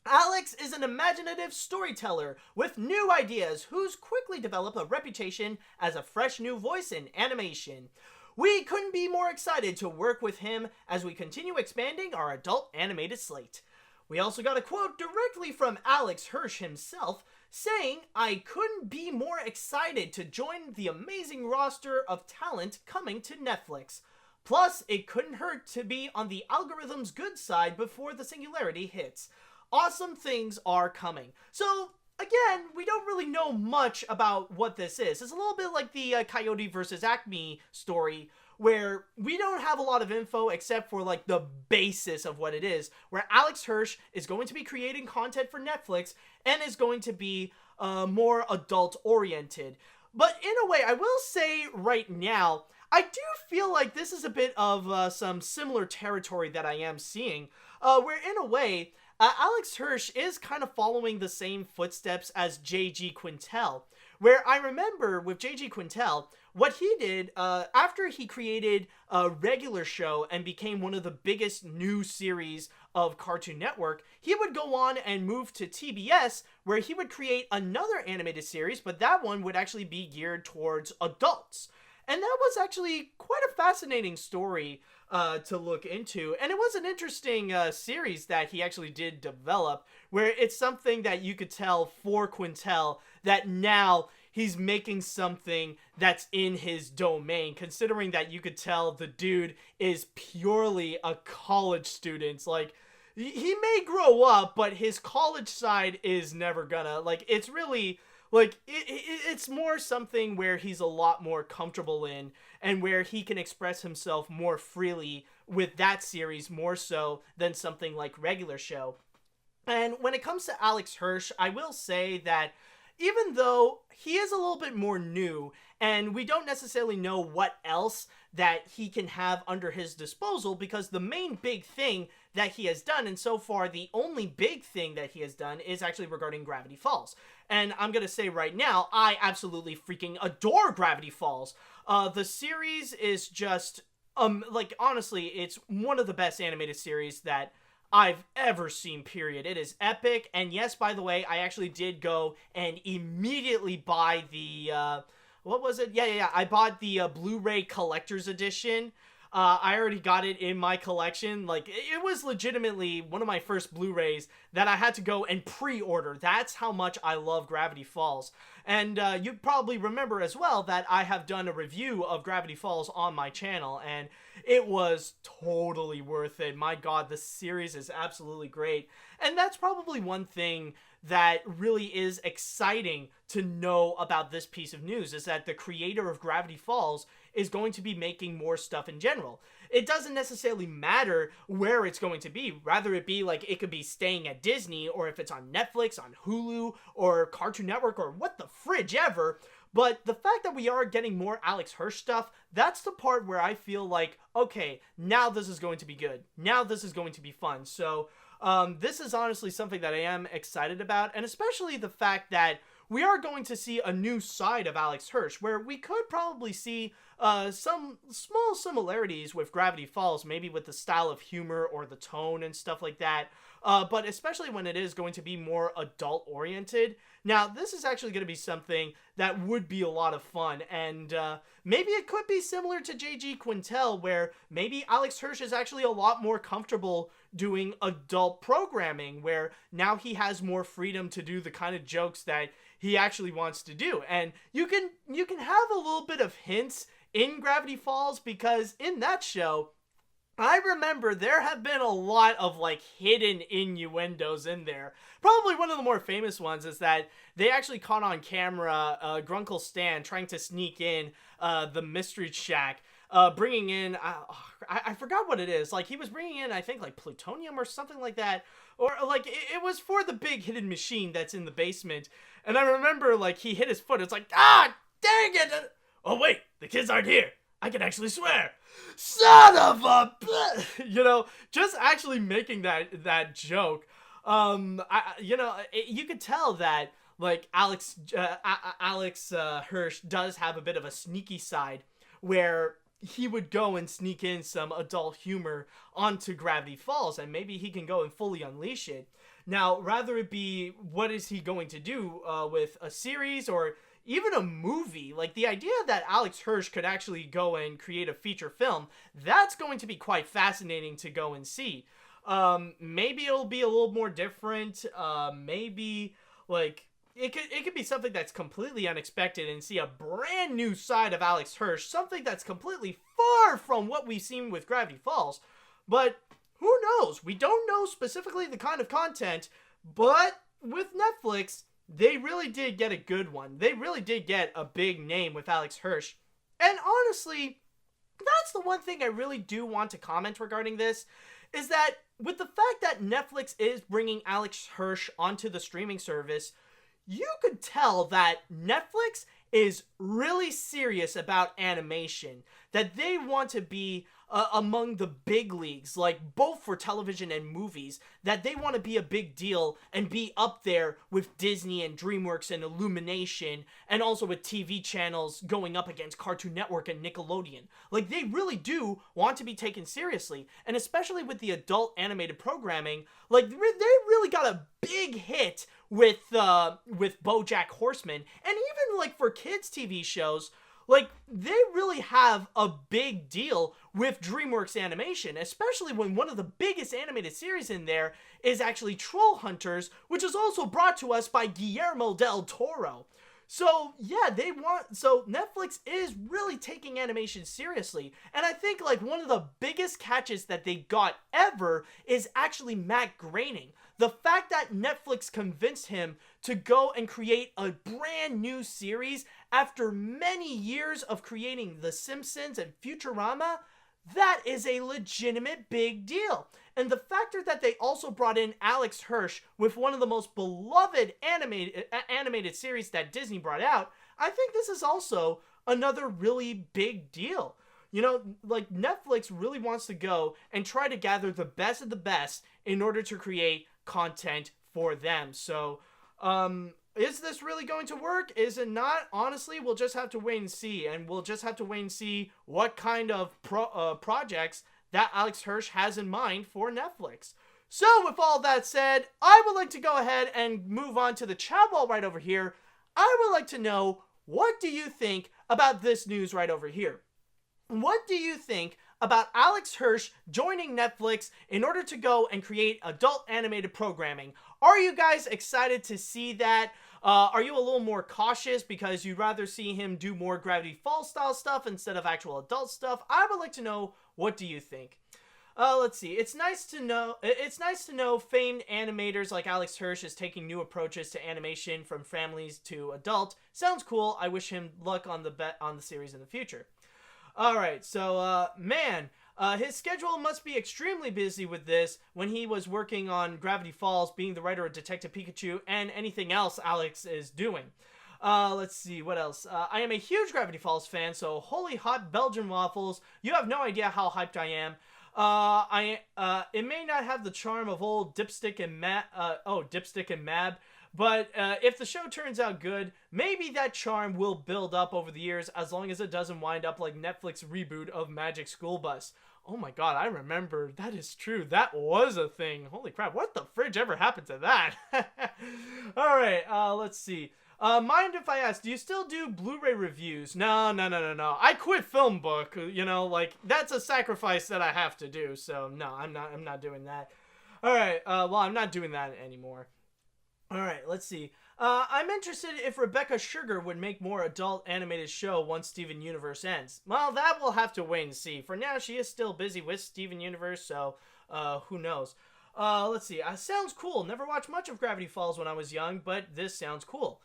Alex is an imaginative storyteller with new ideas who's quickly developed a reputation as a fresh new voice in animation. We couldn't be more excited to work with him as we continue expanding our adult animated slate. We also got a quote directly from Alex Hirsch himself, saying, I couldn't be more excited to join the amazing roster of talent coming to Netflix. Plus, it couldn't hurt to be on the algorithm's good side before the singularity hits. Awesome things are coming. So, again, we don't really know much about what this is. It's a little bit like the Coyote versus Acme story, where we don't have a lot of info except for like the basis of what it is, where Alex Hirsch is going to be creating content for Netflix and is going to be more adult oriented. But in a way, I will say right now, I do feel like this is a bit of some similar territory that I am seeing, where in a way, Alex Hirsch is kind of following the same footsteps as J.G. Quintel, where I remember with J.G. Quintel, what he did after he created a regular show and became one of the biggest new series of Cartoon Network, he would go on and move to TBS, where he would create another animated series, but that one would actually be geared towards adults. And that was actually quite a fascinating story to look into. And it was an interesting series that he actually did develop, where it's something that you could tell for Quintel that now he's making something that's in his domain, considering that you could tell the dude is purely a college student. Like, he may grow up, but his college side is never gonna, like, it's really, like, it's more something where he's a lot more comfortable in, and where he can express himself more freely with that series, more so than something like regular show. And when it comes to Alex Hirsch, I will say that even though he is a little bit more new, and we don't necessarily know what else that he can have under his disposal, because the main big thing that he has done, and so far the only big thing that he has done, is actually regarding Gravity Falls. And I'm gonna say right now, I absolutely freaking adore Gravity Falls. The series is just, like, honestly, it's one of the best animated series that I've ever seen, period. It is epic, and yes, by the way, I actually did go and immediately buy the, what was it? Yeah, I bought the Blu-ray Collector's Edition. I already got it in my collection. Like, it was legitimately one of my first Blu-rays that I had to go and pre-order. That's how much I love Gravity Falls. And you probably remember as well that I have done a review of Gravity Falls on my channel, and it was totally worth it. My god, the series is absolutely great. And that's probably one thing that really is exciting to know about this piece of news, is that the creator of Gravity Falls is going to be making more stuff in general. It doesn't necessarily matter where it's going to be. Rather it be like it could be staying at Disney, or if it's on Netflix, on Hulu, or Cartoon Network, or what the fridge ever. But the fact that we are getting more Alex Hirsch stuff, that's the part where I feel like, okay, now this is going to be good. Now this is going to be fun. So this is honestly something that I am excited about, and especially the fact that we are going to see a new side of Alex Hirsch, where we could probably see some small similarities with Gravity Falls, maybe with the style of humor or the tone and stuff like that, but especially when it is going to be more adult-oriented. Now, this is actually going to be something that would be a lot of fun, and maybe it could be similar to J.G. Quintel, where maybe Alex Hirsch is actually a lot more comfortable doing adult programming, where now he has more freedom to do the kind of jokes that he actually wants to do. And you can have a little bit of hints in Gravity Falls, because in that show, I remember there have been a lot of like hidden innuendos in there. Probably one of the more famous ones is that they actually caught on camera Grunkle Stan trying to sneak in the Mystery Shack, bringing in I forgot what it is. Like he was bringing in I think like plutonium or something like that, or like it was for the big hidden machine that's in the basement. And I remember like he hit his foot. It's like dang it! Oh wait, the kids aren't here. I can actually swear. Son of a just actually making that joke. You could tell that like Alex Hirsch does have a bit of a sneaky side where he would go and sneak in some adult humor onto Gravity Falls, and maybe he can go and fully unleash it. Now, rather it be what is he going to do with a series or even a movie, like the idea that Alex Hirsch could actually go and create a feature film, that's going to be quite fascinating to go and see. Maybe it'll be a little more different. Maybe like it could be something that's completely unexpected and see a brand new side of Alex Hirsch, something that's completely far from what we've seen with Gravity Falls. But who knows? We don't know specifically the kind of content, but with Netflix, they really did get a good one. They really did get a big name with Alex Hirsch. And honestly, that's the one thing I really do want to comment regarding this, is that with the fact that Netflix is bringing Alex Hirsch onto the streaming service, you could tell that Netflix is really serious about animation, that they want to be among the big leagues, like both for television and movies, that they want to be a big deal and be up there with Disney and DreamWorks and Illumination, and also with TV channels going up against Cartoon Network and Nickelodeon. Like, they really do want to be taken seriously, and especially with the adult animated programming, like, they really got a big hit with BoJack Horseman, and even like for kids TV shows, like they really have a big deal with DreamWorks Animation, especially when one of the biggest animated series in there is actually Troll Hunters, which is also brought to us by Guillermo del Toro. So yeah, so Netflix is really taking animation seriously, and I think like one of the biggest catches that they got ever is actually Matt Groening. The fact that Netflix convinced him to go and create a brand new series after many years of creating The Simpsons and Futurama, that is a legitimate big deal. And the factor that they also brought in Alex Hirsch with one of the most beloved animated series that Disney brought out, I think this is also another really big deal. You know, like Netflix really wants to go and try to gather the best of the best in order to create content for them. So, is this really going to work? Is it not? Honestly, we'll just have to wait and see, and we'll just have to wait and see what kind of projects that Alex Hirsch has in mind for Netflix. So, with all that said, I would like to go ahead and move on to the chat wall right over here. I would like to know, what do you think about this news right over here? What do you think about Alex Hirsch joining Netflix in order to go and create adult animated programming? Are you guys excited to see that? Are you a little more cautious because you'd rather see him do more Gravity Falls style stuff instead of actual adult stuff? I would like to know, what do you think? Let's see. It's nice to know famed animators like Alex Hirsch is taking new approaches to animation from families to adult. Sounds cool. I wish him luck on the series in the future. Alright, so, his schedule must be extremely busy with this when he was working on Gravity Falls, being the writer of Detective Pikachu, and anything else Alex is doing. Let's see, what else? I am a huge Gravity Falls fan, so holy hot Belgian waffles, you have no idea how hyped I am. It may not have the charm of old Dipstick and Mab, but if the show turns out good, maybe that charm will build up over the years, as long as it doesn't wind up like Netflix reboot of Magic School Bus. Oh my god, I remember. That is true. That was a thing. Holy crap, what the fridge ever happened to that? Alright, let's see. Mind if I ask, do you still do Blu-ray reviews? No. I quit Film Book, you know, like, that's a sacrifice that I have to do, so no, I'm not doing that. Alright, well, I'm not doing that anymore. Alright, let's see. I'm interested if Rebecca Sugar would make more adult animated show once Steven Universe ends. Well, that we'll have to wait and see. For now, she is still busy with Steven Universe, so who knows. Let's see. Sounds cool. Never watched much of Gravity Falls when I was young, but this sounds cool.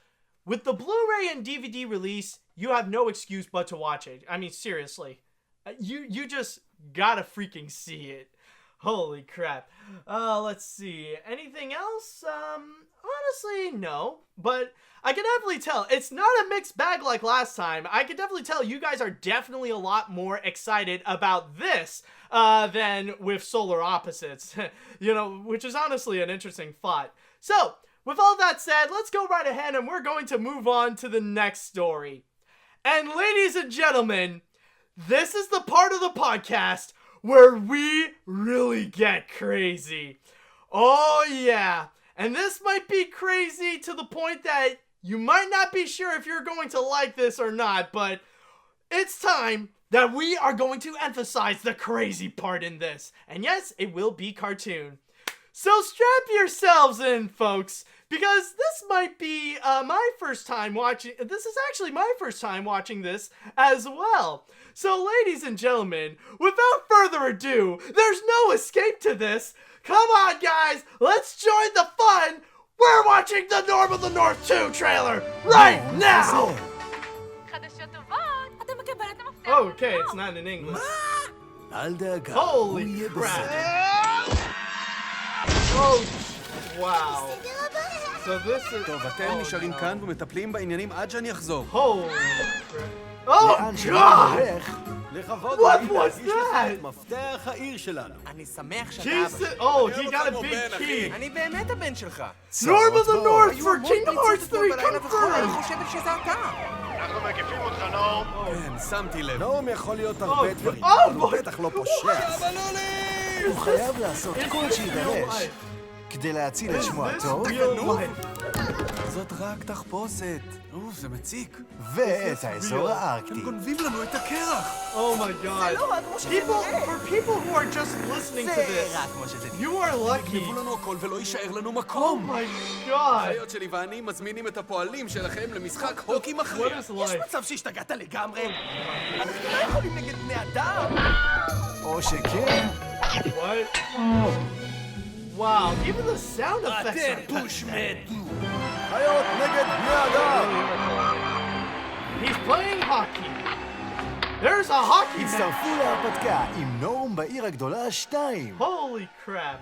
With the Blu-ray and DVD release, you have no excuse but to watch it. I mean, seriously. You just gotta freaking see it. Holy crap. Let's see. Anything else? Honestly, no. But I can definitely tell. It's not a mixed bag like last time. I can definitely tell you guys are definitely a lot more excited about this than with Solar Opposites. You know, which is honestly an interesting thought. So, with all that said, let's go right ahead and we're going to move on to the next story. And ladies and gentlemen, this is the part of the podcast where we really get crazy. Oh yeah. And this might be crazy to the point that you might not be sure if you're going to like this or not, but it's time that we are going to emphasize the crazy part in this. And yes, it will be cartoon. So strap yourselves in, folks, because this might be my first time watching. This is actually my first time watching this as well. So ladies and gentlemen, without further ado, there's no escape to this. Come on, guys, let's join the fun. We're watching the Norm of the North 2 trailer right now. Okay, it's not in English. Holy crap. Oh, wow. So this is... טוב, אתם נשארים כאן ומטפלים בעניינים עד שאני אחזור. Holy crap. Oh, God! What was that? מפתח העיר שלנו. אני שמח שאתה Oh, he got a big key. אני באמת הבן שלך. Norm of the North for Kingdom Hearts 3 confirmed. אני חושבת שזה אתה. אנחנו מקיפים אותך, נורם. כן, שמתי לב. נורם יכול להיות הרבה דברים, Oh, אבל הוא בטח לא פושע. אבל לא לי! הוא חייב לעשות כל שידרש כדי להציל את שמו הטוב זאת רק תחפושת. זה מציק. ואת האזור הארקטי. הם גונבים לנו את הקרח. Oh my God. For people who are just listening to this, you are lucky. גנבו לנו הכל ולא יישאר לנו Oh מקום. my God. החיות שלי ואני מזמינים את הפועלים שלכם למשחק הוקי מכריע. What is life? מצב שהשתגעת לגמרי. אנחנו לא יכולים נגד בני אדם. או שכן. What? Wow, even the sound effects are פושמדו. חיות נגד בני אדם. He's playing hockey. There's a hockey match. הצטרפו להרפתקה עם נורם בעיר הגדולה 2. Holy crap.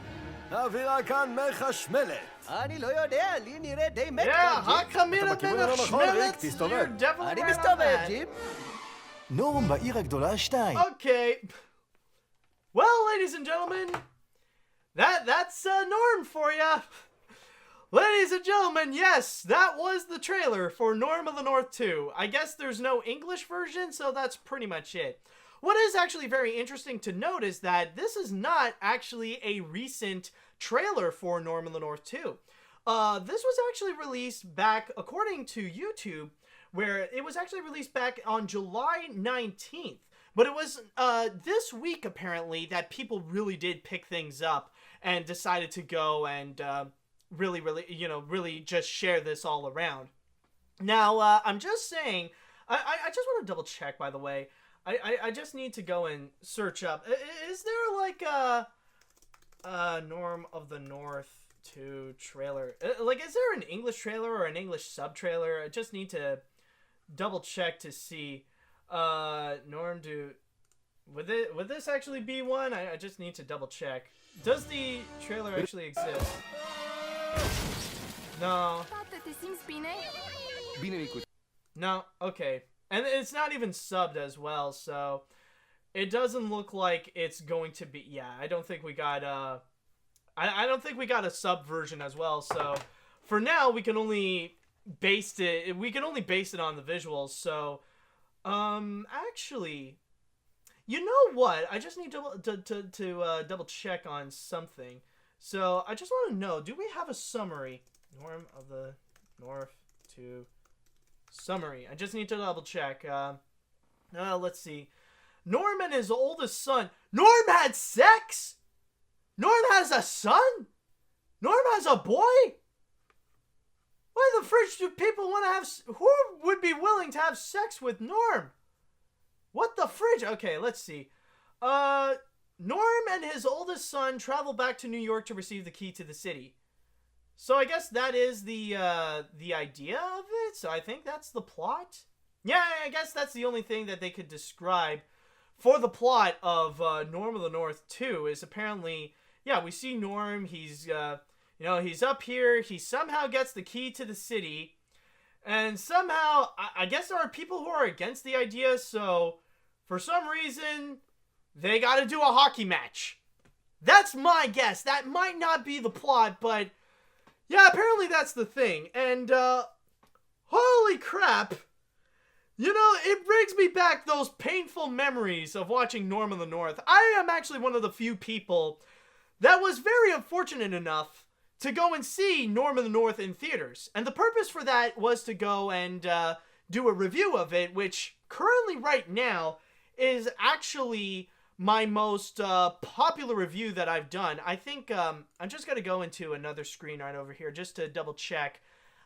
האווירה כאן מחשמלת. אני לא יודע, לי נראה די מת Yeah, כבר, ג'ים. Hakamina בכיוון הלא נכון, ריק, Schmelitz. תסתובב. You're definitely אני right on מסתובב, that. ג'ים. נורם בעיר הגדולה 2. Okay. Well, ladies and gentlemen, that's Norm for ya. Ladies and gentlemen, yes, that was the trailer for Norm of the North 2. I guess there's no English version, so that's pretty much it. What is actually very interesting to note is that this is not actually a recent trailer for Norm of the North 2. This was actually released back, according to YouTube, where it was actually released back on July 19th. But it was this week, apparently, that people really did pick things up and decided to go and really just share this all around. Now, I'm just saying, I just want to double check, by the way. I just need to go and search up. Is there like a Norm of the North 2 trailer? Like, is there an English trailer or an English sub-trailer? I just need to double check to see. Norm, would this actually be one? I just need to double check. Does the trailer actually exist? No. No, okay. And it's not even subbed as well, so it doesn't look like it's going to be. Yeah, I don't think we got I don't think we got a sub version as well, so for now we can only base it on the visuals, so actually, you know what? I just need to double check on something. So I just want to know, do we have a summary? Norm of the North 2 summary. I just need to double check. Let's see. Norm and his oldest son. Norm had sex? Norm has a son? Norm has a boy? Why the fridge do people want to have... Who would be willing to have sex with Norm? What the fridge? Okay, let's see. Norm and his oldest son travel back to New York to receive the key to the city. So I guess that is the idea of it. So I think that's the plot. Yeah, I guess that's the only thing that they could describe for the plot of Norm of the North 2 is apparently, yeah, we see Norm. He's, he's up here. He somehow gets the key to the city. And somehow, I guess there are people who are against the idea. So for some reason, they got to do a hockey match. That's my guess. That might not be the plot, but... yeah, apparently that's the thing. And, holy crap. It brings me back those painful memories of watching Norm of the North. I am actually one of the few people that was very unfortunate enough to go and see Norm of the North in theaters. And the purpose for that was to go and do a review of it, which currently right now is actually... my most popular review that I've done. I think I'm just going to go into another screen right over here just to double check.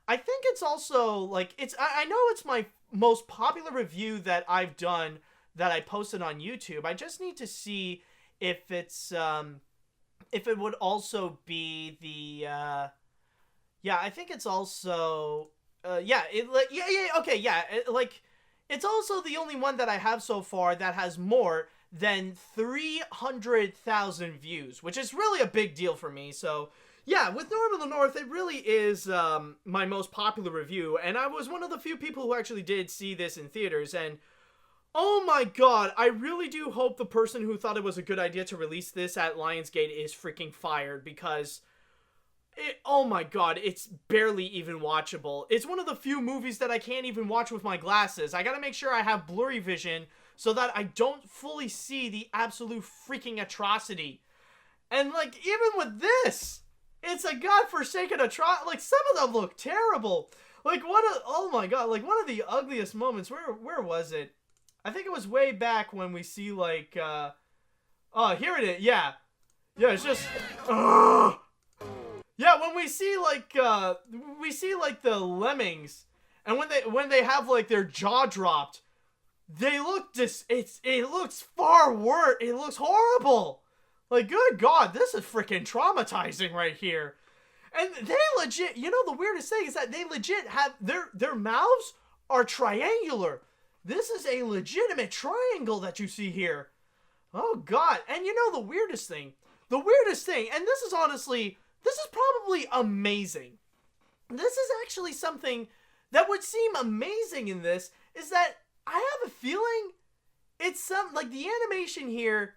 I think it's also like I know it's my most popular review that I've done that I posted on YouTube. I just need to see if it's if it would also be the I think it's also it's also the only one that I have so far that has more than 300,000 views, which is really a big deal for me. So yeah, with Norm of the North, it really is my most popular review, and I was one of the few people who actually did see this in theaters, and oh my god, I really do hope the person who thought it was a good idea to release this at Lionsgate is freaking fired, because oh my god, it's barely even watchable. It's one of the few movies that I can't even watch with my glasses. I gotta make sure I have blurry vision so that I don't fully see the absolute freaking atrocity. And, like, even with this, it's a godforsaken atrocity. Like, some of them look terrible. Like, oh my god, like, one of the ugliest moments, where was it? I think it was way back when we see, like, oh, here it is, yeah. Yeah, it's just, yeah, when we see, like, the lemmings, and when they have, like, their jaw dropped, they look it looks far worse. It looks horrible. Like, good god, this is freaking traumatizing right here. And they legit, the weirdest thing is that they legit have, their mouths are triangular. This is a legitimate triangle that you see here. Oh god, and the weirdest thing, and this is probably amazing. This is actually something that would seem amazing in this, is that I have a feeling it's like the animation here,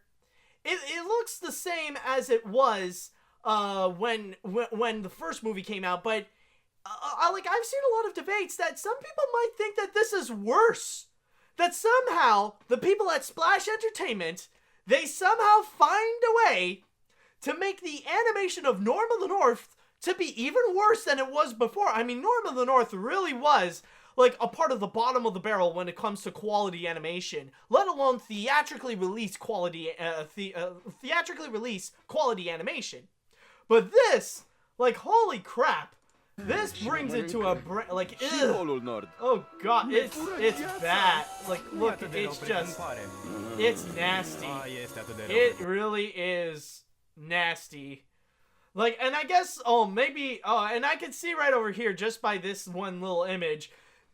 it looks the same as it was when the first movie came out, but I've seen a lot of debates that some people might think that this is worse. That somehow the people at Splash Entertainment, they somehow find a way to make the animation of Norm of the North to be even worse than it was before. I mean, Norm of the North really was like a part of the bottom of the barrel when it comes to quality animation, let alone theatrically released quality animation. But this, like, holy crap, this brings it to a like, ugh. Oh god, it's bad. Like, look, it's nasty. It really is nasty. Like, and I guess, and I can see right over here, just by this one little image,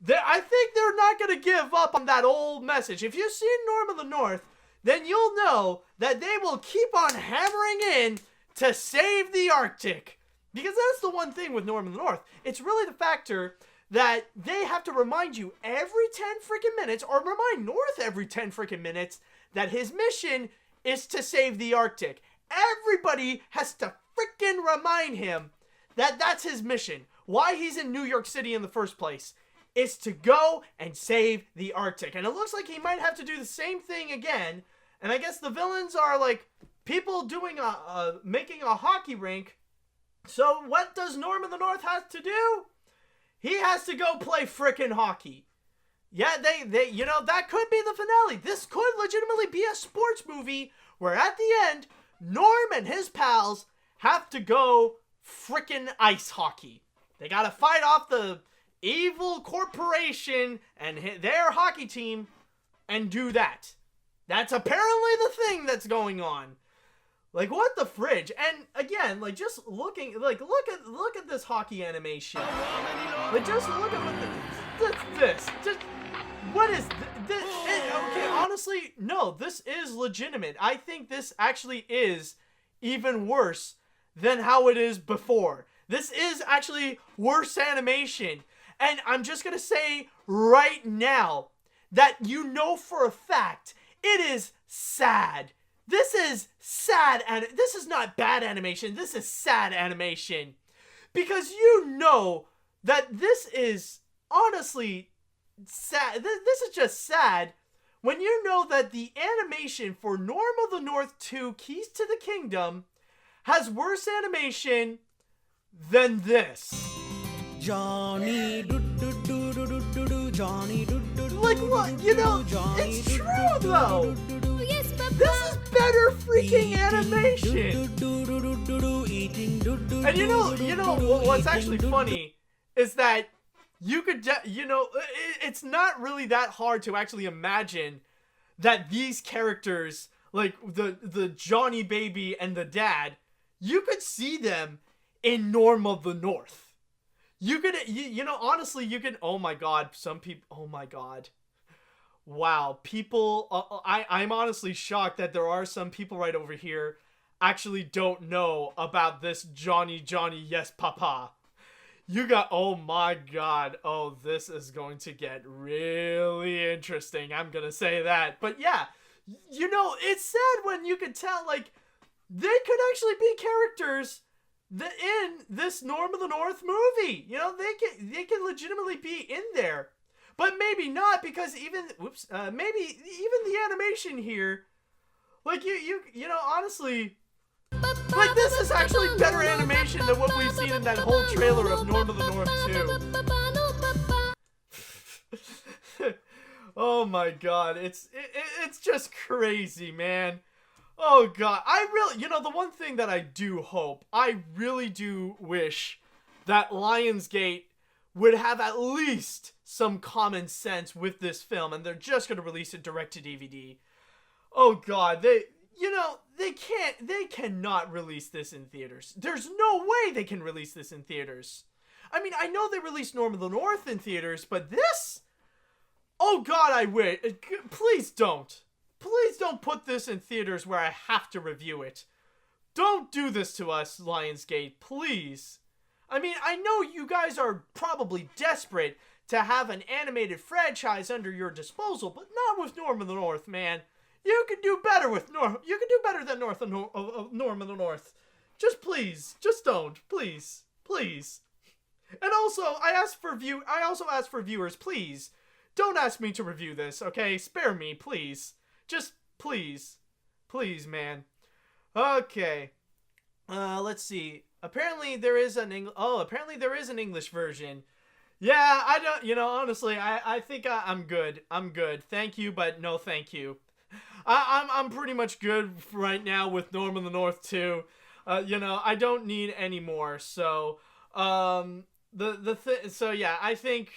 I think they're not going to give up on that old message. If you've seen Norm of the North, then you'll know that they will keep on hammering in to save the Arctic. Because that's the one thing with Norm of the North. It's really the factor that they have to remind you every 10 freaking minutes, or remind North every 10 freaking minutes, that his mission is to save the Arctic. Everybody has to freaking remind him that that's his mission. Why he's in New York City in the first place is to go and save the Arctic. And it looks like he might have to do the same thing again. And I guess the villains are like people doing making a hockey rink. So what does Norm of the North have to do? He has to go play frickin' hockey. Yeah, they that could be the finale. This could legitimately be a sports movie where at the end, Norm and his pals have to go frickin' ice hockey. They gotta fight off the evil corporation and their hockey team and do that. That's apparently the thing that's going on. Like, what the fridge? And again, like, just looking, like, look at this hockey animation. Like, just look at this. Just, what is this? Okay, honestly, no, this is legitimate. I think this actually is even worse than how it is before. This is actually worse animation. And I'm just gonna say right now that you know for a fact it is sad. This is sad, and this is not bad animation. This is sad animation. Because you know that this is honestly sad. This is just sad when you know that the animation for Norm of the North 2 Keys to the Kingdom has worse animation than this. Johnny do do do do do do do Johnny do do do. Like what? You know, it's true though. This is better freaking animation. And you know what's actually funny is that you could, it's not really that hard to actually imagine that these characters, like the Johnny baby and the dad, you could see them in Norm of the North. You could, honestly, you could, oh my god, some people, oh my god. Wow, people, I'm honestly shocked that there are some people right over here actually don't know about this Johny Johny Yes Papa. You got, oh my god, oh, this is going to get really interesting, I'm gonna say that. But yeah, it's sad when you could tell, like, they could actually be characters in this Norm of the North movie. They can legitimately be in there. But maybe not, because maybe even the animation here, like, honestly, like, this is actually better animation than what we've seen in that whole trailer of Norm of the North 2. Oh my god, it's just crazy, man. Oh god, I really, the one thing that I do hope, I really do wish that Lionsgate would have at least some common sense with this film, and they're just going to release it direct to DVD. Oh god, they cannot release this in theaters. There's no way they can release this in theaters. I mean, I know they released Norm of the North in theaters, but this? Oh god, I wish. Please don't. Please don't put this in theaters where I have to review it. Don't do this to us, Lionsgate, please. I mean, I know you guys are probably desperate to have an animated franchise under your disposal, but not with Norm of the North, man. You can do better with Norm. You can do better than Norm of the North. Just please, just don't, please, please. And also, I also ask for viewers, please, don't ask me to review this, okay? Spare me, please. Just please, man. Okay. Let's see. Apparently there is an English version. Yeah, I don't, honestly, I think I'm good. I'm good. Thank you, but no thank you. I'm pretty much good right now with Norm of the North 2. I don't need any more. So, so yeah, I think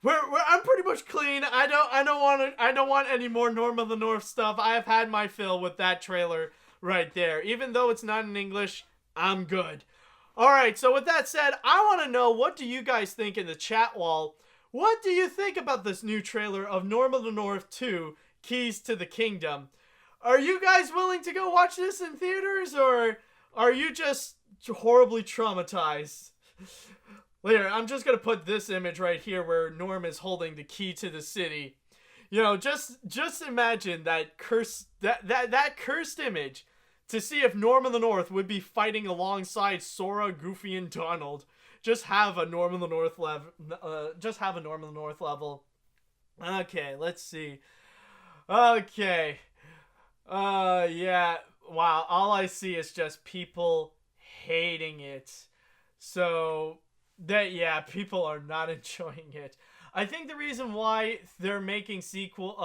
I'm pretty much clean. I don't want any more Norm of the North stuff. I have had my fill with that trailer right there. Even though it's not in English, I'm good. Alright, so with that said, I want to know, what do you guys think in the chat wall? What do you think about this new trailer of Norm of the North 2, Keys to the Kingdom? Are you guys willing to go watch this in theaters, or are you just horribly traumatized? Later, I'm just going to put this image right here where Norm is holding the key to the city. Just imagine that cursed image, to see if Norm of the North would be fighting alongside Sora, Goofy, and Donald. Just have a Norm of the North level. Okay, let's see. Okay. Yeah. Wow. All I see is just people hating it. So people are not enjoying it. I think the reason why they're making a sequel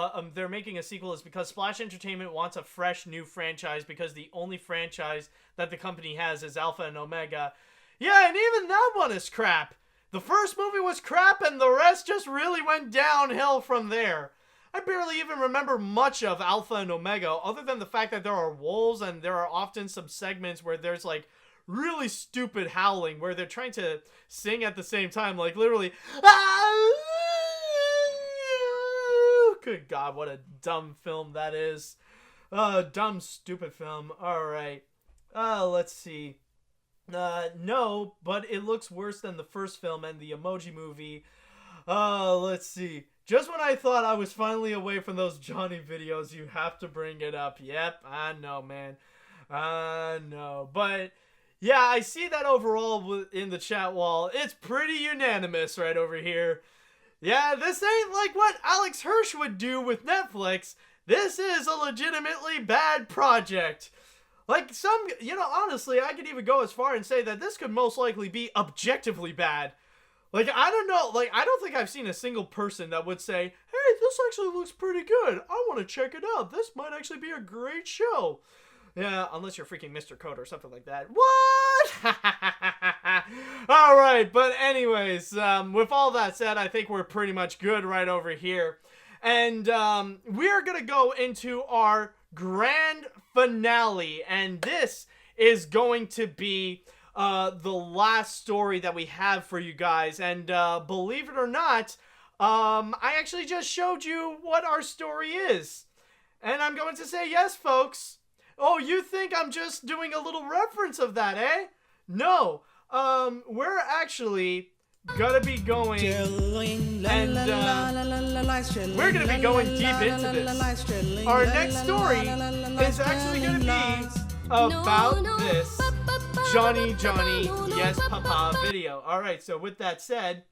is because Splash Entertainment wants a fresh new franchise, because the only franchise that the company has is Alpha and Omega. Yeah, and even that one is crap. The first movie was crap and the rest just really went downhill from there. I barely even remember much of Alpha and Omega, other than the fact that there are wolves and there are often some segments where there's like really stupid howling where they're trying to sing at the same time, like literally. Good God, what a dumb film that is. Dumb, stupid film. Alright. Let's see. No, but it looks worse than the first film and the Emoji Movie. Let's see. Just when I thought I was finally away from those Johnny videos, you have to bring it up. Yep, I know, man. I know. But, yeah, I see that overall in the chat wall. It's pretty unanimous right over here. Yeah, this ain't like what Alex Hirsch would do with Netflix. This is a legitimately bad project. Like, honestly, I could even go as far and say that this could most likely be objectively bad. Like, I don't know, like, I don't think I've seen a single person that would say, hey, this actually looks pretty good. I want to check it out. This might actually be a great show. Yeah, unless you're freaking Mr. Code or something like that. What? Alright, but anyways, with all that said, I think we're pretty much good right over here. And we are going to go into our grand finale, and this is going to be the last story that we have for you guys. And believe it or not, I actually just showed you what our story is. And I'm going to say yes, folks. Oh, you think I'm just doing a little reference of that, eh? No. We're actually gonna be going and we're gonna be going deep into this. Our next story is actually gonna be about this Johny Johny Yes Papa video. Alright, so with that said,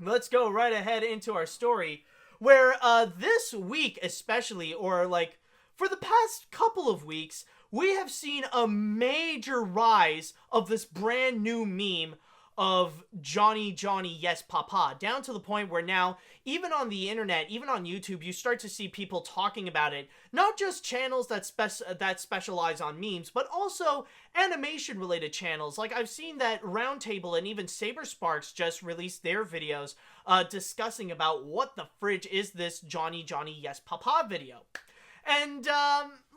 let's go right ahead into our story, where this week especially, or like for the past couple of weeks, we have seen a major rise of this brand new meme of Johny Johny Yes Papa, down to the point where now, even on the internet, even on YouTube, you start to see people talking about it. Not just channels that specialize on memes, but also animation-related channels. Like, I've seen that Roundtable and even SaberSparks just released their videos discussing about what the fridge is this Johny Johny Yes Papa video. And,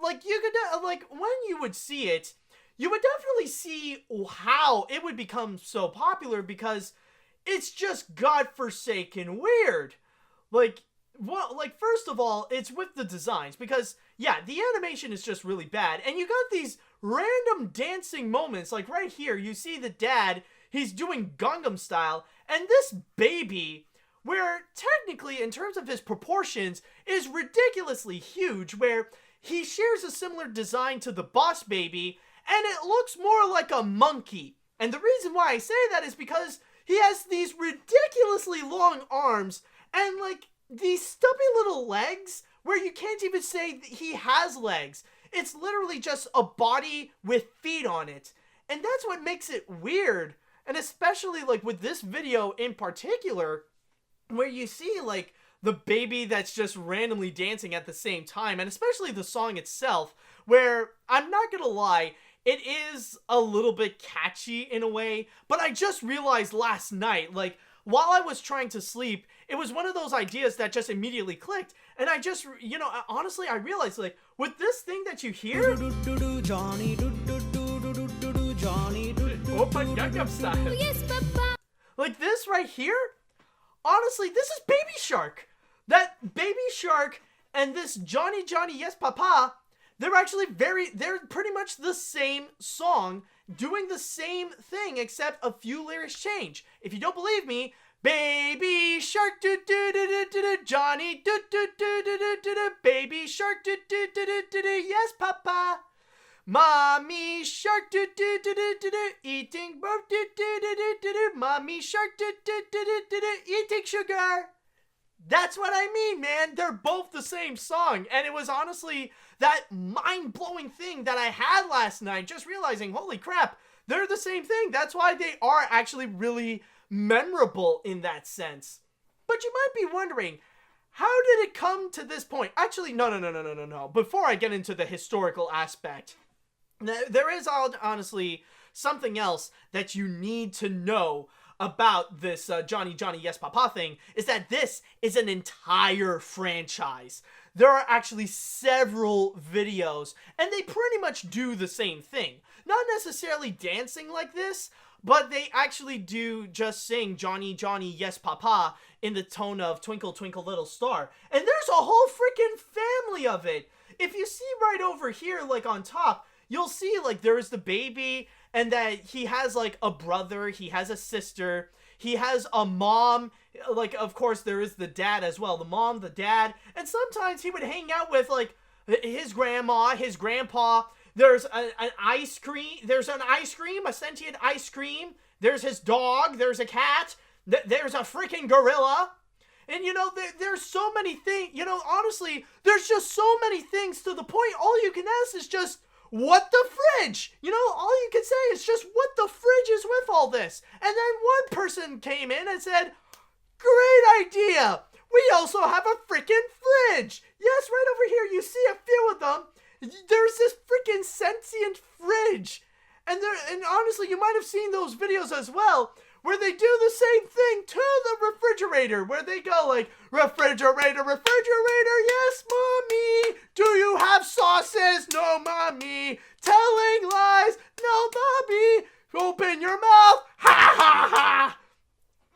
like, you could, like, when you would see it, you would definitely see how it would become so popular, because it's just godforsaken weird. Like, well, like, first of all, it's with the designs, because, yeah, the animation is just really bad, and you got these random dancing moments, like right here, you see the dad, he's doing Gangnam Style, and this baby, where technically, in terms of his proportions, is ridiculously huge, where he shares a similar design to the Boss Baby, and it looks more like a monkey. And the reason why I say that is because he has these ridiculously long arms and like these stubby little legs where you can't even say he has legs. It's literally just a body with feet on it. And that's what makes it weird. And especially like with this video in particular, where you see like the baby that's just randomly dancing at the same time, and especially the song itself, where I'm not gonna lie, it is a little bit catchy in a way, but I just realized last night, like, while I was trying to sleep, it was one of those ideas that just immediately clicked, and I just, you know, honestly, I realized, like, with this thing that you hear... Johnny, Johnny, Open Gangnam Style. Yes, Papa. Like, this right here, honestly, this is Baby Shark. That Baby Shark and this Johny Johny Yes Papa... they're pretty much the same song, doing the same thing, except a few lyrics change. If you don't believe me, Baby Shark, do do do do do do, Johnny, do do do do do do do, Baby Shark, do do do do do do, yes Papa. Mommy Shark, do do do do do do, eating both, do do do do do do, Mommy Shark, do do do do do do, eating sugar. That's what I mean, man. They're both the same song. And it was honestly that mind-blowing thing that I had last night, just realizing, holy crap, they're the same thing. That's why they are actually really memorable in that sense. But you might be wondering, how did it come to this point? Actually, no. Before I get into the historical aspect, there is honestly something else that you need to know about this Johny Johny Yes Papa thing is that this is an entire franchise. There are actually several videos, and they pretty much do the same thing. Not necessarily dancing like this, but they actually do just sing Johny Johny Yes Papa in the tone of Twinkle Twinkle Little Star. And there's a whole freaking family of it. If you see right over here, like on top, you'll see like there is the baby, and that he has like a brother, he has a sister, he has a mom, like of course there is the dad as well, the mom, the dad, and sometimes he would hang out with like his grandma, his grandpa. There's an ice cream, a sentient ice cream, there's his dog, there's a cat, there's a freaking gorilla. And, you know, there's so many things, you know, honestly, there's just so many things to the point. All you can ask is just, what the fridge? You know, all you can say is just, what the fridge is with all this? And then one person came in and said, great idea. We also have a freaking fridge. Yes, right over here, you see a few of them. There's this freaking sentient fridge. And honestly, you might have seen those videos as well, where they do the same thing to the refrigerator, where they go like, refrigerator, refrigerator, yes, mommy. Do you have sauces? No, mommy. Telling lies? No, mommy. Open your mouth. Ha, ha, ha.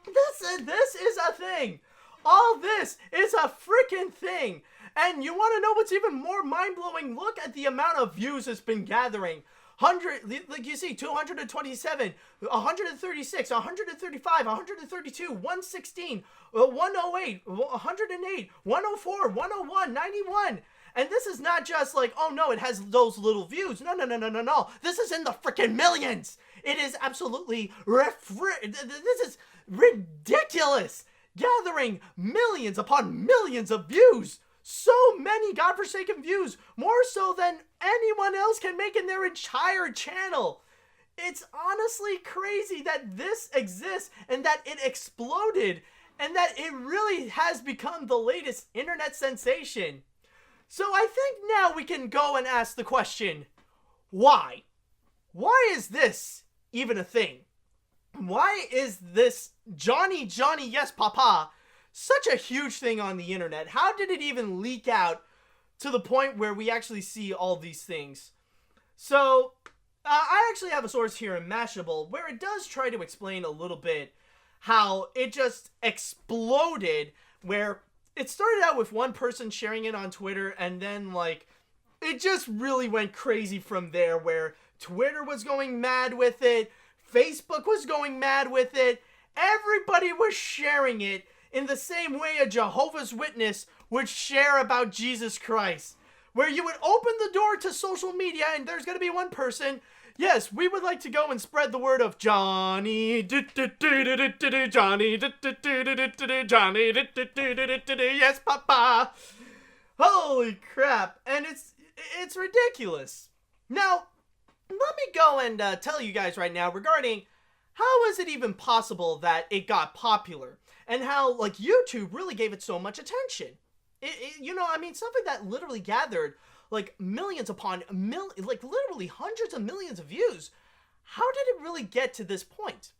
This is a thing. All this is a freaking thing. And you want to know what's even more mind-blowing? Look at the amount of views it's been gathering. 100, like you see, 227, 136, 135, 132, 116, 108, 108, 104, 101, 91. And this is not just like, oh no, it has those little views. No. This is in the freaking millions. It is absolutely, this is ridiculous. Gathering millions upon millions of views. So many godforsaken views, more so than anyone else can make in their entire channel. It's honestly crazy that this exists and that it exploded and that it really has become the latest internet sensation. So I think now we can go and ask the question, why? Why is this even a thing? Why is this Johny Johny Yes Papa such a huge thing on the internet? How did it even leak out to the point where we actually see all these things? So, I actually have a source here in Mashable where it does try to explain a little bit how it just exploded, where it started out with one person sharing it on Twitter, and then, like, it just really went crazy from there, where Twitter was going mad with it, Facebook was going mad with it, everybody was sharing it, in the same way a Jehovah's Witness would share about Jesus Christ. Where you would open the door to social media and there's going to be one person, yes, we would like to go and spread the word of Johny, Johny, Johny, yes, Papa. Holy crap. And it's ridiculous. Now, let me go and tell you guys right now regarding how is it even possible that it got popular? And how, like, YouTube really gave it so much attention. You know, I mean, something that literally gathered, like, millions upon like, literally hundreds of millions of views. How did it really get to this point?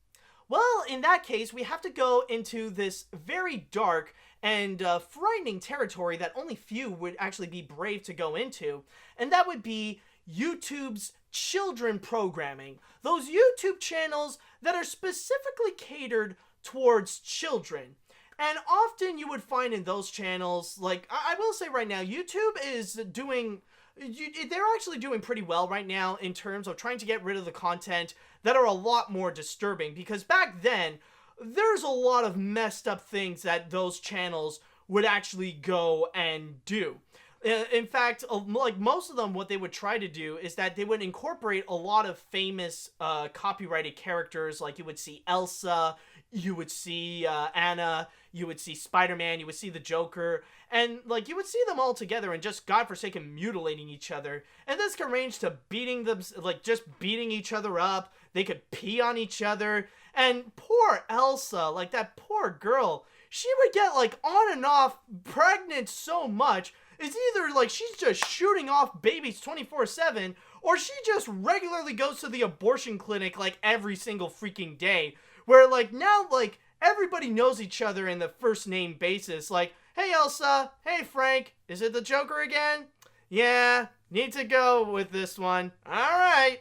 Well, in that case, we have to go into this very dark and frightening territory that only few would actually be brave to go into. And that would be YouTube's children programming. Those YouTube channels that are specifically catered towards children. And often you would find in those channels, like, I will say right now, YouTube is they're actually doing pretty well right now in terms of trying to get rid of the content that are a lot more disturbing, because back then, there's a lot of messed up things that those channels would actually go and do. In fact, like most of them, what they would try to do is that they would incorporate a lot of famous copyrighted characters, like you would see Elsa, you would see Anna, you would see Spider-Man, you would see the Joker, and like you would see them all together and just godforsaken mutilating each other. And this can range to beating them, like just beating each other up. They could pee on each other. And poor Elsa, like that poor girl, she would get like on and off pregnant so much. It's either like she's just shooting off babies 24/7, or she just regularly goes to the abortion clinic like every single freaking day, where like now like everybody knows each other in the first name basis. Like, hey Elsa, hey Frank, is it the Joker again? Yeah, need to go with this one. All right,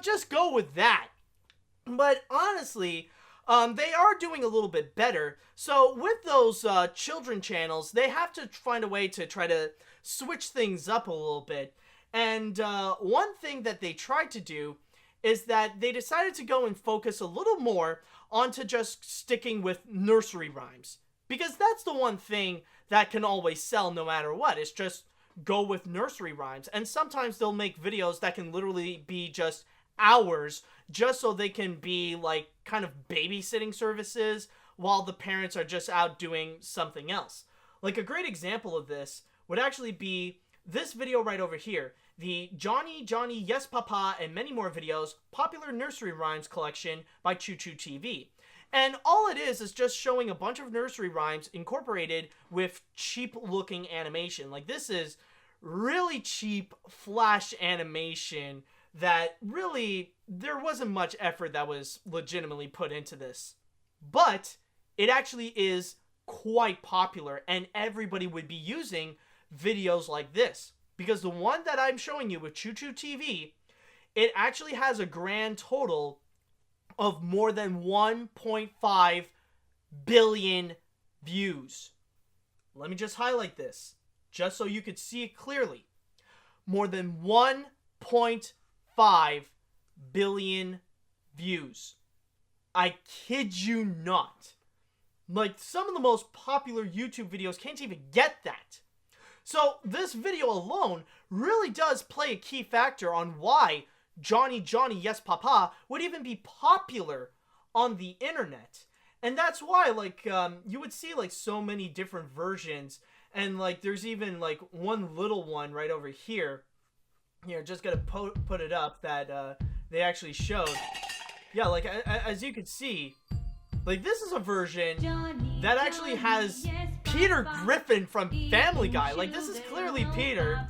just go with that. But honestly, they are doing a little bit better. So with those children channels, they have to find a way to try to switch things up a little bit. And one thing that they tried to do is that they decided to go and focus a little more onto just sticking with nursery rhymes. Because that's the one thing that can always sell no matter what. It's just go with nursery rhymes. And sometimes they'll make videos that can literally be just hours just so they can be like kind of babysitting services while the parents are just out doing something else. Like a great example of this would actually be this video right over here. The Johny Johny Yes Papa and many more videos popular nursery rhymes collection by Choo Choo TV. And all it is just showing a bunch of nursery rhymes incorporated with cheap looking animation. Like this is really cheap flash animation that really there wasn't much effort that was legitimately put into this. But it actually is quite popular and everybody would be using videos like this. Because the one that I'm showing you with Choo Choo TV, it actually has a grand total of more than 1.5 billion views. Let me just highlight this, just so you could see it clearly. More than 1.5 billion views. I kid you not. Like, some of the most popular YouTube videos can't even get that. So this video alone really does play a key factor on why Johny Johny Yes Papa would even be popular on the internet. And that's why, like, you would see, like, so many different versions. And, like, there's even, like, one little one right over here. Here, just gotta put it up that they actually showed. Yeah, like, as you can see, like, this is a version that actually has Peter Griffin from Family Guy. Like, this is clearly Peter.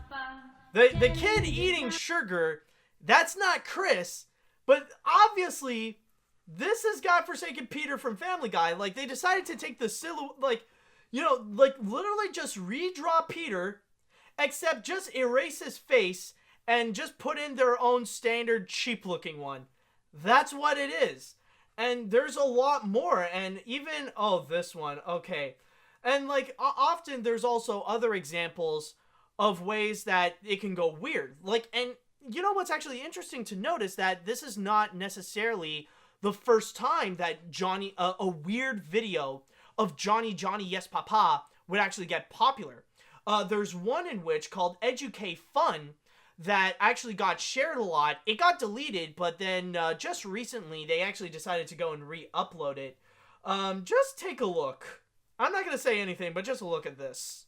The kid eating sugar, that's not Chris. But obviously, this is godforsaken Peter from Family Guy. Like, they decided to take the silhouette, like, like, literally just redraw Peter, except just erase his face and just put in their own standard cheap-looking one. That's what it is. And there's a lot more, and even, oh, this one, okay. And, like, often there's also other examples of ways that it can go weird. Like, and you know what's actually interesting to notice that this is not necessarily the first time that a weird video of Johny Johny Yes Papa would actually get popular. There's one in which called Educate Fun that actually got shared a lot. It got deleted, but then just recently they actually decided to go and re-upload it. Just take a look. I'm not going to say anything, but just look at this.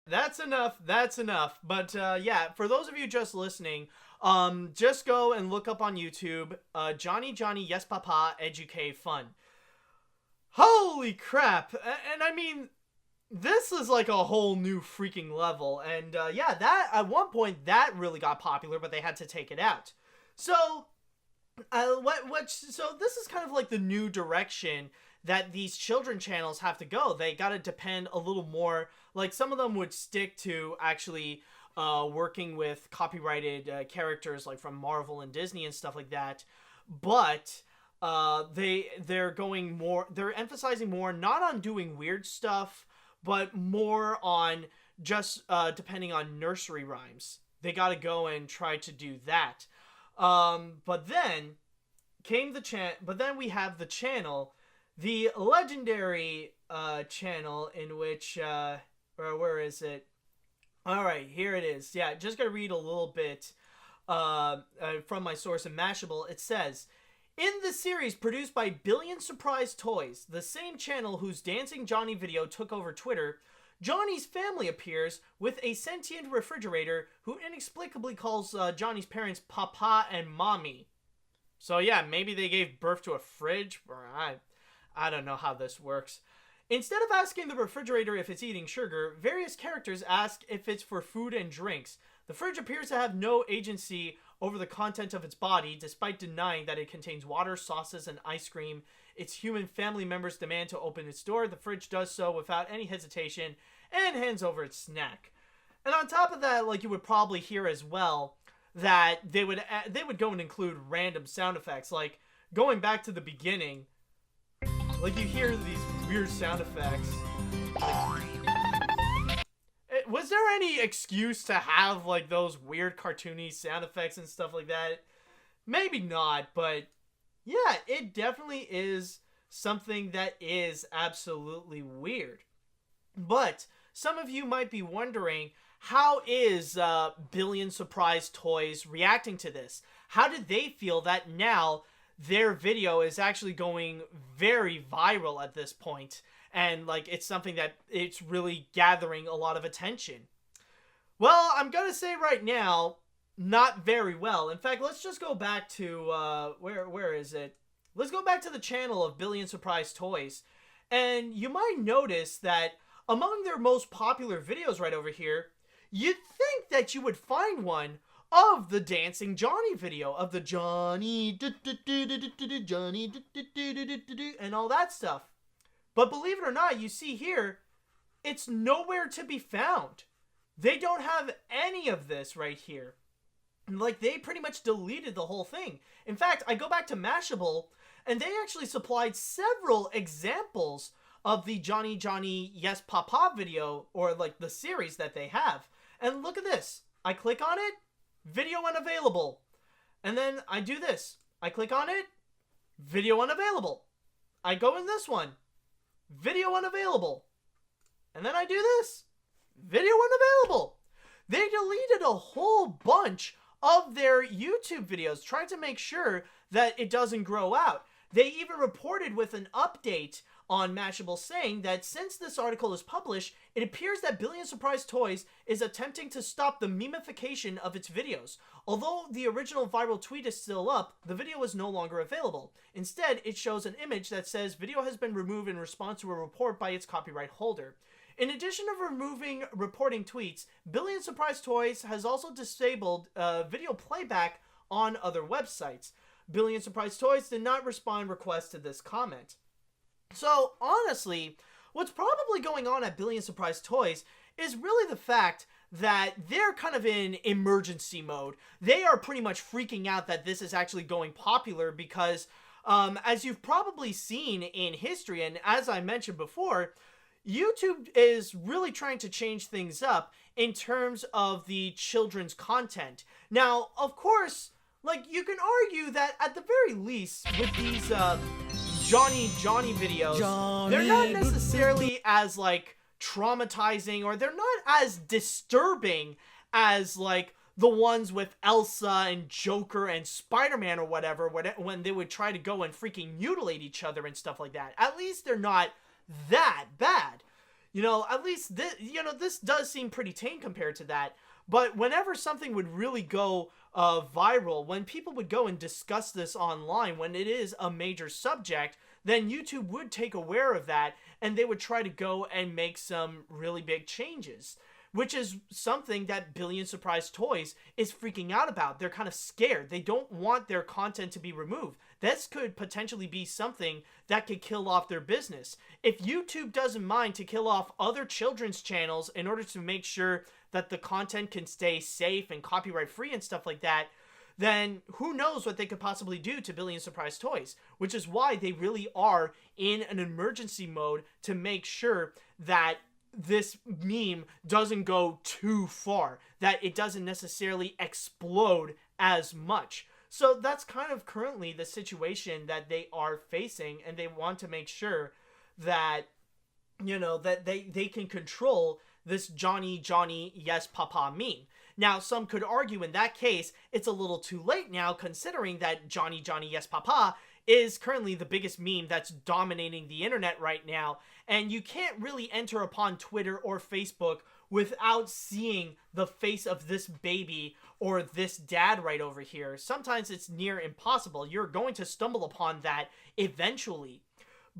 That's enough. That's enough. But yeah, for those of you just listening, just go and look up on YouTube, Johny Johny Yes Papa Educate Fun. Holy crap! And I mean, this is like a whole new freaking level. And yeah, that at one point that really got popular, but they had to take it out. So, so this is kind of like the new direction that these children channels have to go. They gotta depend a little more, like some of them would stick to actually working with copyrighted characters like from Marvel and Disney and stuff like that. But they're emphasizing more not on doing weird stuff, but more on just depending on nursery rhymes. They got to go and try to do that. But then we have the channel, the legendary channel in which where is it? All right, here it is. Yeah, just gonna read a little bit from my source in Mashable. It says, in the series produced by Billion Surprise Toys, the same channel whose Dancing Johnny video took over Twitter, Johnny's family appears with a sentient refrigerator who inexplicably calls Johnny's parents Papa and Mommy. So yeah, maybe they gave birth to a fridge, or I don't know how this works. Instead of asking the refrigerator if it's eating sugar, various characters ask if it's for food and drinks. The fridge appears to have no agency over the content of its body, despite denying that it contains water, sauces, and ice cream. Its human family members demand to open its door. The fridge does so without any hesitation and hands over its snack. And on top of that, like you would probably hear as well, that they would go and include random sound effects, like going back to the beginning. Like you hear these weird sound effects. Was there any excuse to have like those weird cartoony sound effects and stuff like that? Maybe not, but yeah, it definitely is something that is absolutely weird. But some of you might be wondering, how is Billion Surprise Toys reacting to this? How did they feel that now their video is actually going very viral at this point, and like it's something that it's really gathering a lot of attention? Well, I'm gonna say right now, not very well. In fact, let's just go back to where is it? Let's go back to the channel of Billion Surprise Toys, and you might notice that among their most popular videos right over here, you'd think that you would find one of the Dancing Johnny video, of the Johnny, Johnny, and all that stuff. But believe it or not, you see here, it's nowhere to be found. They don't have any of this right here. Like, they pretty much deleted the whole thing. In fact, I go back to Mashable, and they actually supplied several examples of the Johny Johny Yes Papa video, or like the series that they have. And look at this. I click on it, video unavailable. And then I do this. I click on it, video unavailable. I go in this one, video unavailable. And then I do this, video unavailable. They deleted a whole bunch of their YouTube videos, trying to make sure that it doesn't grow out. They even reported with an update on Mashable saying that since this article is published, it appears that Billion Surprise Toys is attempting to stop the memification of its videos. Although the original viral tweet is still up, the video is no longer available. Instead, it shows an image that says video has been removed in response to a report by its copyright holder. In addition to removing reporting tweets, Billion Surprise Toys has also disabled video playback on other websites. Billion Surprise Toys did not respond requests to this comment. So, honestly, what's probably going on at Billion Surprise Toys is really the fact that they're kind of in emergency mode. They are pretty much freaking out that this is actually going popular because, as you've probably seen in history, and as I mentioned before, YouTube is really trying to change things up in terms of the children's content. Now, of course, like, you can argue that at the very least with these Johny Johny videos, they're not necessarily as like traumatizing, or they're not as disturbing as like the ones with Elsa and Joker and Spider-Man or whatever, when they would try to go and freaking mutilate each other and stuff like that. At least they're not that bad. You know, at least this does seem pretty tame compared to that. But whenever something would really go viral, when people would go and discuss this online, when it is a major subject, then YouTube would take aware of that, and they would try to go and make some really big changes. which is something that Billion Surprise Toys is freaking out about. They're kind of scared. They don't want their content to be removed. This could potentially be something that could kill off their business. If YouTube doesn't mind to kill off other children's channels in order to make sure that the content can stay safe and copyright free and stuff like that, then who knows what they could possibly do to Billion Surprise Toys, which is why they really are in an emergency mode to make sure that this meme doesn't go too far, that it doesn't necessarily explode as much. So that's kind of currently the situation that they are facing, and they want to make sure that, you know, that they can control this Johny Johny Yes Papa meme. Now, some could argue in that case, it's a little too late now, considering that Johny Johny Yes Papa is currently the biggest meme that's dominating the internet right now, and you can't really enter upon Twitter or Facebook without seeing the face of this baby or this dad right over here. Sometimes it's near impossible. You're going to stumble upon that eventually.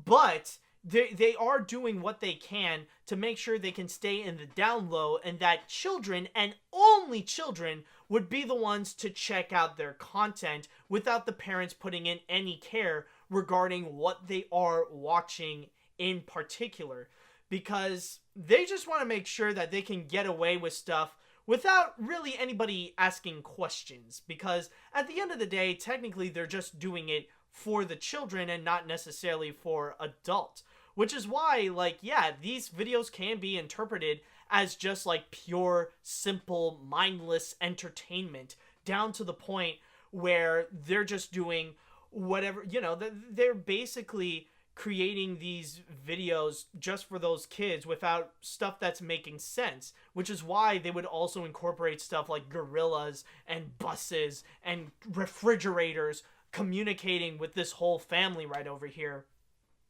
But they are doing what they can to make sure they can stay in the down low, and that children, and only children, would be the ones to check out their content without the parents putting in any care regarding what they are watching in particular, because they just want to make sure that they can get away with stuff without really anybody asking questions, because at the end of the day, technically they're just doing it for the children and not necessarily for adults. Which is why, like, yeah, these videos can be interpreted as just, like, pure, simple, mindless entertainment, down to the point where they're just doing whatever, you know, they're basically creating these videos just for those kids without stuff that's making sense, which is why they would also incorporate stuff like gorillas and buses and refrigerators communicating with this whole family right over here.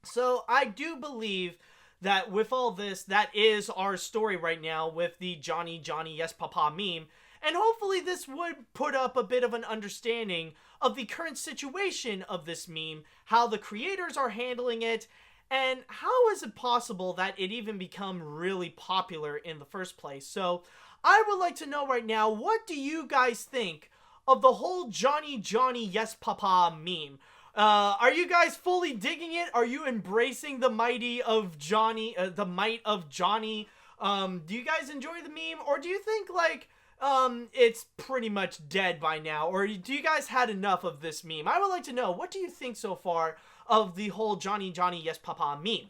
So I do believe that with all this, that is our story right now with the Johny Johny Yes Papa meme. And hopefully this would put up a bit of an understanding of the current situation of this meme, how the creators are handling it, and how is it possible that it even become really popular in the first place. So I would like to know right now, what do you guys think of the whole Johny Johny Yes Papa meme? Are you guys fully digging it? Are you embracing the might of Johnny? Do you guys enjoy the meme, or do you think like it's pretty much dead by now, or do you guys had enough of this meme? I would like to know, what do you think so far of the whole Johny Johny Yes Papa meme?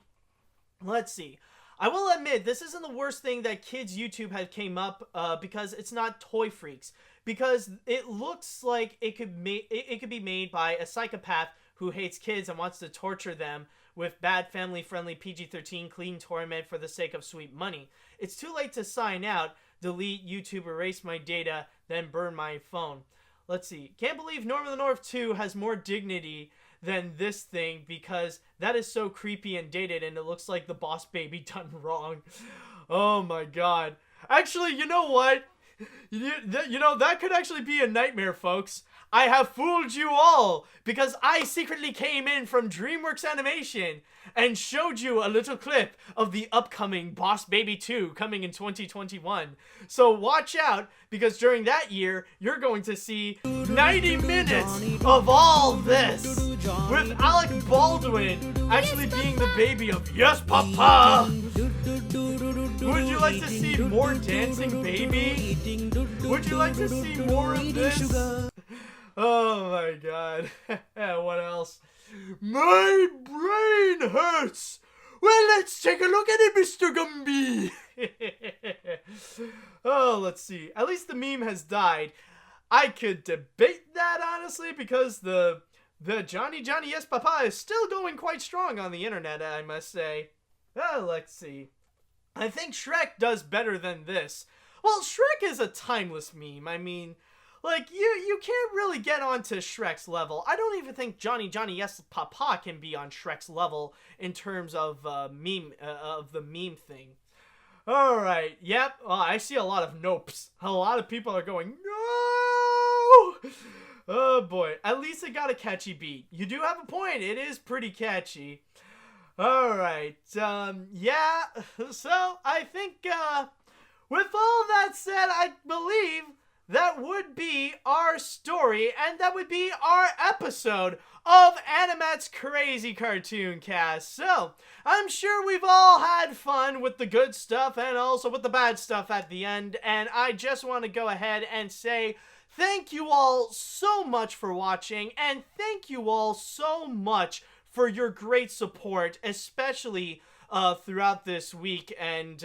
Let's see. I will admit, this isn't the worst thing that kids YouTube have came up, because it's not Toy Freaks. Because it looks like it could be made by a psychopath who hates kids and wants to torture them with bad family-friendly PG-13 clean torment for the sake of sweet money. It's too late to sign out, delete YouTube, erase my data, then burn my phone. Let's see. Can't believe Norm of the North 2 has more dignity than this thing, because that is so creepy and dated, and it looks like the Boss Baby done wrong. Oh my god. Actually, you know what? You know, that could actually be a nightmare, folks. I have fooled you all, because I secretly came in from DreamWorks Animation and showed you a little clip of the upcoming Boss Baby 2 coming in 2021. So watch out, because during that year, you're going to see 90 minutes of all this, with Alec Baldwin actually being the baby of Yes Papa. Would you like to see more dancing, baby? Would you like to see more of this? Oh my god. What else? My brain hurts! Well, let's take a look at it, Mr. Gumby! Oh, let's see. At least the meme has died. I could debate that, honestly, because the Johny Johny Yes Papa is still going quite strong on the internet, I must say. Oh, let's see. I think Shrek does better than this. Well, Shrek is a timeless meme. I mean, like, you can't really get onto Shrek's level. I don't even think Johny Johny Yes Papa can be on Shrek's level in terms of the meme thing. Alright, yep, I see a lot of nopes. A lot of people are going, no! Oh boy, at least it got a catchy beat. You do have a point, it is pretty catchy. Alright, yeah, so I think with all that said, I believe that would be our story, and that would be our episode of AniMat's Crazy Cartoon Cast. So, I'm sure we've all had fun with the good stuff and also with the bad stuff at the end, and I just want to go ahead and say thank you all so much for watching, and thank you all so much for your great support, especially throughout this week, and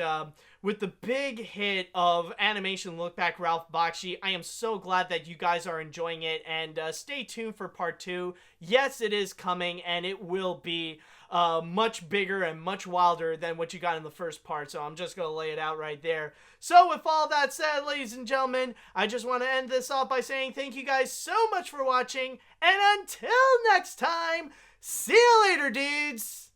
with the big hit of Animation Look Back Ralph Bakshi, I am so glad that you guys are enjoying it, and stay tuned for part 2. Yes, it is coming, and it will be much bigger and much wilder than what you got in the first part, so I'm just going to lay it out right there. So with all that said, ladies and gentlemen, I just want to end this off by saying thank you guys so much for watching, and until next time, see you later, dudes!